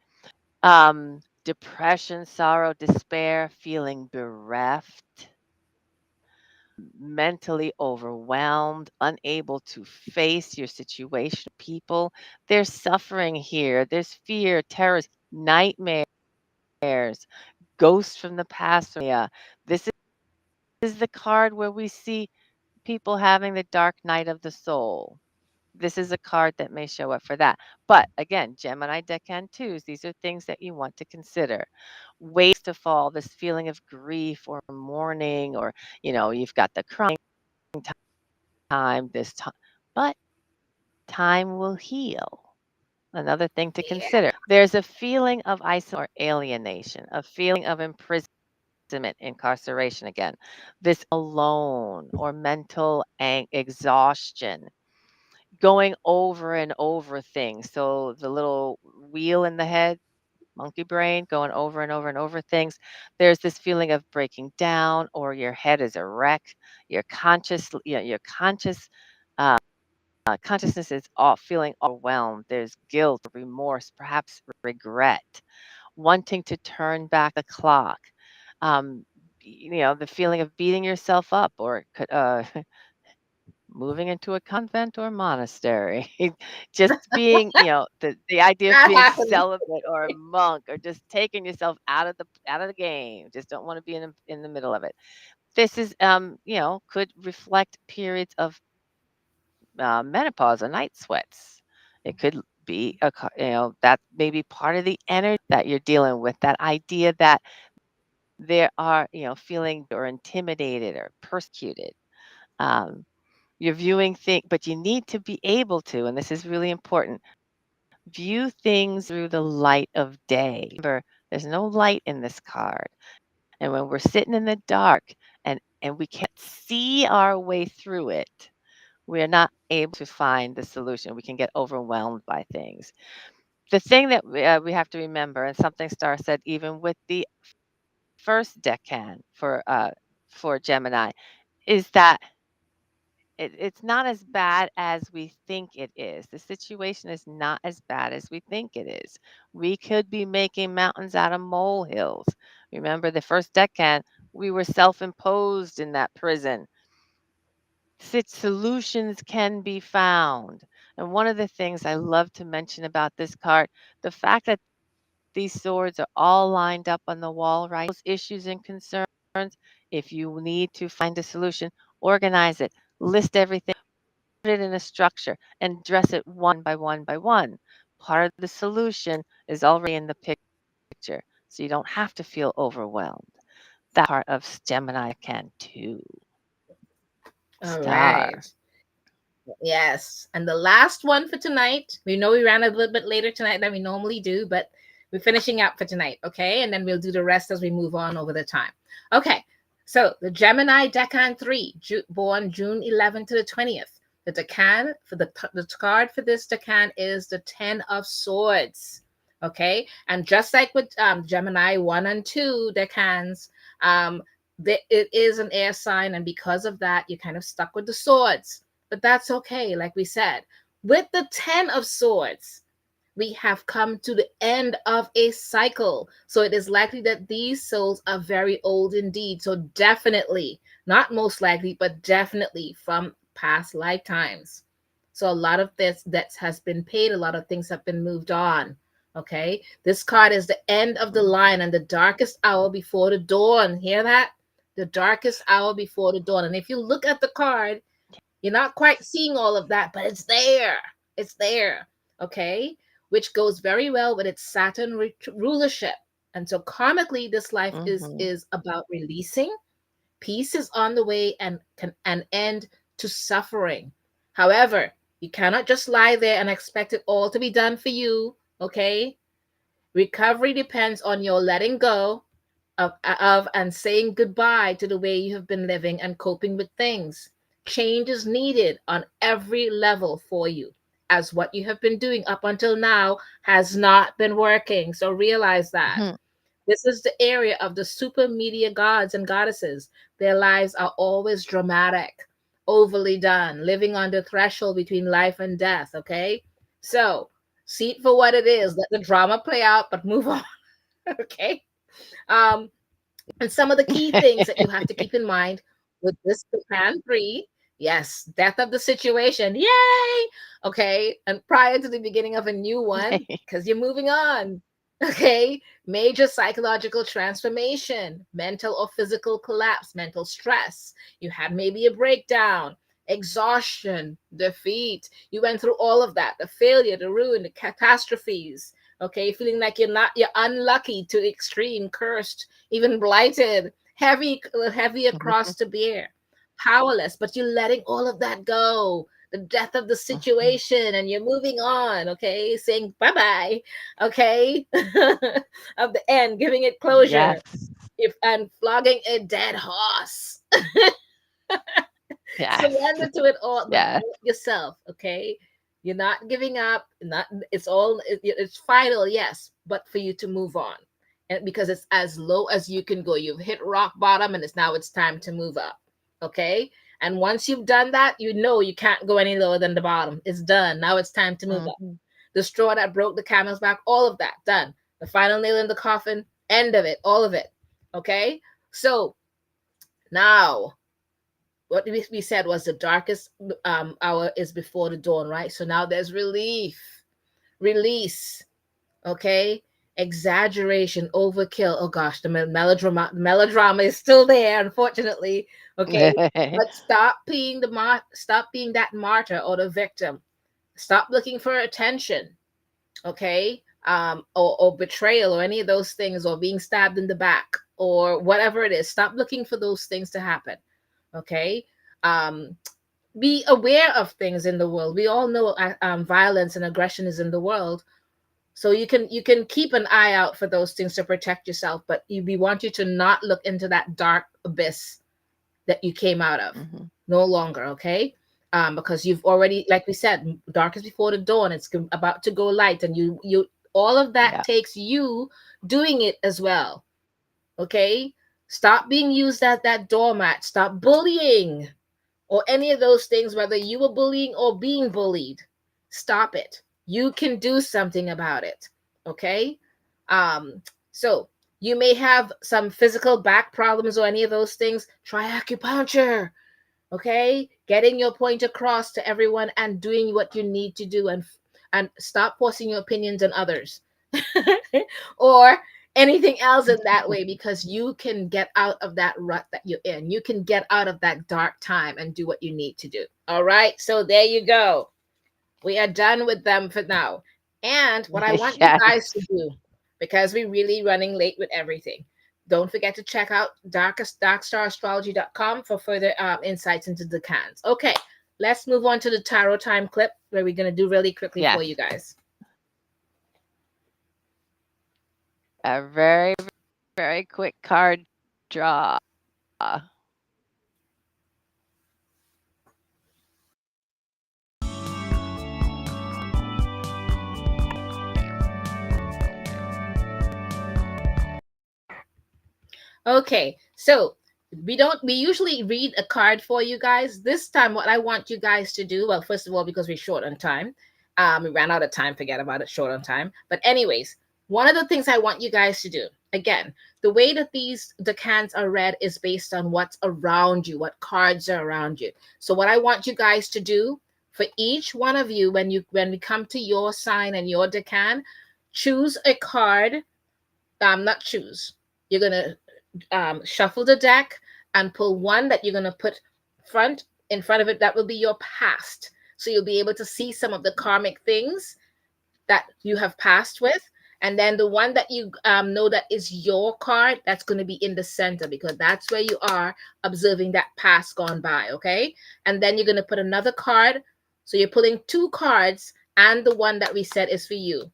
Depression, sorrow, despair, feeling bereft, mentally overwhelmed, unable to face your situation. People, there's suffering here. There's fear, terrors, nightmares, ghosts from the past. Yeah, this is the card where we see people having the dark night of the soul. This is a card that may show up for that. But again, Gemini Decan 2s, these are things that you want to consider. Ways to fall, this feeling of grief or mourning, or, you've got the crying time, this time. But time will heal. Another thing to Yeah. consider. There's a feeling of isolation or alienation, a feeling of imprisonment, incarceration again. This alone or mental exhaustion, going over and over things. So the little wheel in the head, monkey brain, going over and over and over things. There's this feeling of breaking down, or your head is a wreck. Your uh, consciousness is all feeling overwhelmed. There's guilt, remorse, perhaps regret, wanting to turn back the clock. Um, the feeling of beating yourself up, or moving into a convent or monastery. Just being, the idea of Not being happening. celibate or a monk, or just taking yourself out of the game. Just don't want to be in the middle of it. This is, could reflect periods of menopause or night sweats. It could be that may be part of the energy that you're dealing with. That idea that there are, feeling or intimidated or persecuted. Um, you're viewing things, but you need to be able to, and this is really important, view things through the light of day. Remember, there's no light in this card. And when we're sitting in the dark and we can't see our way through it, we're not able to find the solution. We can get overwhelmed by things. The thing that we have to remember, and something Star said, even with the first decan for Gemini, is that it's not as bad as we think it is. The situation is not as bad as we think it is. We could be making mountains out of molehills. Remember, the first decan We were self-imposed in that prison. Solutions can be found. And one of the things I love to mention about this card, the fact that these swords are all lined up on the wall, right? Those issues and concerns, if you need to find a solution, organize it, list everything, put it in a structure, and address it one by one by one. Part of the solution is already in the picture, so you don't have to feel overwhelmed. That's part of Gemini can too. All Star. right. Yes. And the last one for tonight, we know we ran a little bit later tonight than we normally do, but we're finishing up for tonight. Okay. And then we'll do the rest as we move on over the time. Okay. So the Gemini Decan 3, born June 11th to the 20th. The Decan for the card for this Decan is the 10 of Swords. Okay. And just like with Gemini 1 and 2 Decans, it is an air sign. And because of that, you're kind of stuck with the swords. But that's okay, like we said. With the 10 of Swords, we have come to the end of a cycle. So it is likely that these souls are very old indeed. So definitely, not most likely, but definitely from past lifetimes. So a lot of this that has been paid, a lot of things have been moved on. Okay. This card is the end of the line and the darkest hour before the dawn. Hear that? The darkest hour before the dawn. And if you look at the card, you're not quite seeing all of that, but it's there. It's there. Okay. Which goes very well with its Saturn rulership. And so karmically, this life Mm-hmm. is about releasing. Peace is on the way and can an end to suffering. However, you cannot just lie there and expect it all to be done for you. Okay. Recovery depends on your letting go of and saying goodbye to the way you have been living and coping with things. Change is needed on every level for you, as what you have been doing up until now has not been working. So realize that. Mm-hmm. This is the area of the super media gods and goddesses. Their lives are always dramatic, overly done, living on the threshold between life and death. Okay. So see it for what it is. Let the drama play out, but move on. Okay. Um, and some of the key things that you have to keep in mind with this Japan 3, yes, death of the situation. Yay! Okay. And prior to the beginning of a new one, because you're moving on. Okay. Major psychological transformation, mental or physical collapse, mental stress. You had maybe a breakdown, exhaustion, defeat. You went through all of that, the failure, the ruin, the catastrophes. Okay, feeling like you're unlucky to the extreme, cursed, even blighted, heavy across to bear, powerless, but you're letting all of that go. The death of the Mm-hmm. situation, and you're moving on. Okay, saying bye bye. Okay, of the end, giving it closure. Yes. If and flogging a dead horse. Yes. Surrender to it all, but Yes. do it yourself. Okay, you're not giving up. Not it's all it's final, yes, but for you to move on, and because it's as low as you can go. You've hit rock bottom, and it's time to move up. Okay, and once you've done that, you know you can't go any lower than the bottom. It's done. Now it's time to move up. Mm-hmm. The straw that broke the camel's back, all of that done. The final nail in the coffin, end of it, all of it. Okay, so now what we said was the darkest hour is before the dawn, right? So now there's relief, release, okay? Exaggeration, overkill. Oh gosh, the melodrama is still there, unfortunately. Okay, but stop being that martyr or the victim. Stop looking for attention, okay? Or betrayal or any of those things, or being stabbed in the back or whatever it is. Stop looking for those things to happen, okay? um be aware of things in the world. We all know violence and aggression is in the world, so you can keep an eye out for those things to protect yourself, but we want you to not look into that dark abyss that you came out of. Mm-hmm. No longer, okay? Because you've already, like we said, dark is before the dawn. It's about to go light, and you all of that Yeah. takes you doing it as well. Okay, stop being used as that doormat. Stop bullying or any of those things, whether you were bullying or being bullied. Stop it. You can do something about it. Okay. Um, so You may have some physical back problems or any of those things. Try acupuncture. Okay, getting your point across to everyone and doing what you need to do, and stop forcing your opinions on others or anything else in that way, because you can get out of that rut that you're in. You can get out of that dark time and do what you need to do. All right, so there you go. We are done with them for now. And what I want you Yes. guys to do, because we're really running late with everything, don't forget to check out darkstarrastrology.com for further insights into the cans. Okay, let's move on to the tarot time clip where we're going to do really quickly for Yes. you guys. A very, very quick card draw. Okay, so we usually read a card for you guys. This time, what I want you guys to do, well, first of all, because we're short on time, we ran out of time, forget about it, short on time. But anyways, one of the things I want you guys to do, again, the way that these decans are read is based on what's around you, what cards are around you. So what I want you guys to do for each one of you, when we come to your sign and your decan, choose a card. Not choose. You're gonna shuffle the deck and pull one that you're going to put in front of it. That will be your past. So you'll be able to see some of the karmic things that you have passed with. And then the one that you know that is your card, that's going to be in the center, because that's where you are observing that past gone by. Okay. And then you're going to put another card. So you're pulling two cards, and the one that we said is for you.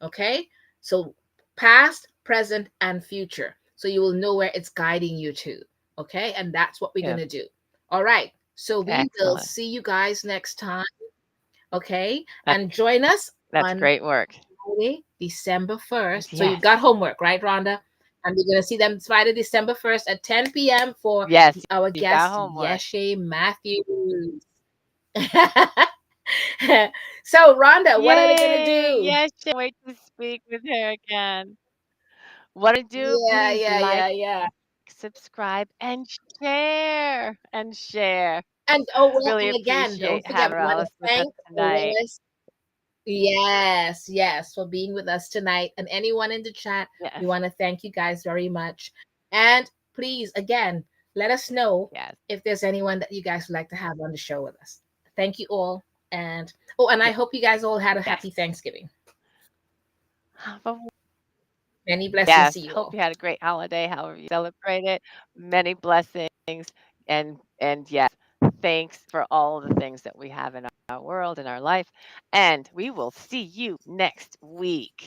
Okay. So past, present, and future. So you will know where it's guiding you to. Okay. And that's what we're Yeah. going to do. All right. So we will Excellent. see you guys next time. Okay. And join us That's on great work. Friday, December 1st. So you've Yes. got homework, right, Rhonda? And we're going to see them Friday, December 1st at 10 p.m. for Yes, our you got guest, homework. Yeshe Matthews. So, Rhonda, what are we going to Yay! do? Yes, can't wait to speak with her again. What to do? Yeah, Please yeah, like, yeah, yeah. subscribe, and share. And share. And oh well, Really and again, don't appreciate forget, having we want to Alice with us thank tonight. Auralis. Yes, yes, for being with us tonight. And anyone in the chat, we Yes. want to thank you guys very much. And please, again, let us know Yes. if there's anyone that you guys would like to have on the show with us. Thank you all. And oh, and I Yes. hope you guys all had a Yes. happy Thanksgiving. Have a Many blessings to Yes, you hope all. you had a great holiday, however you celebrate it. Many blessings, and yes, thanks for all the things that we have in our world, in our life, and we will see you next week.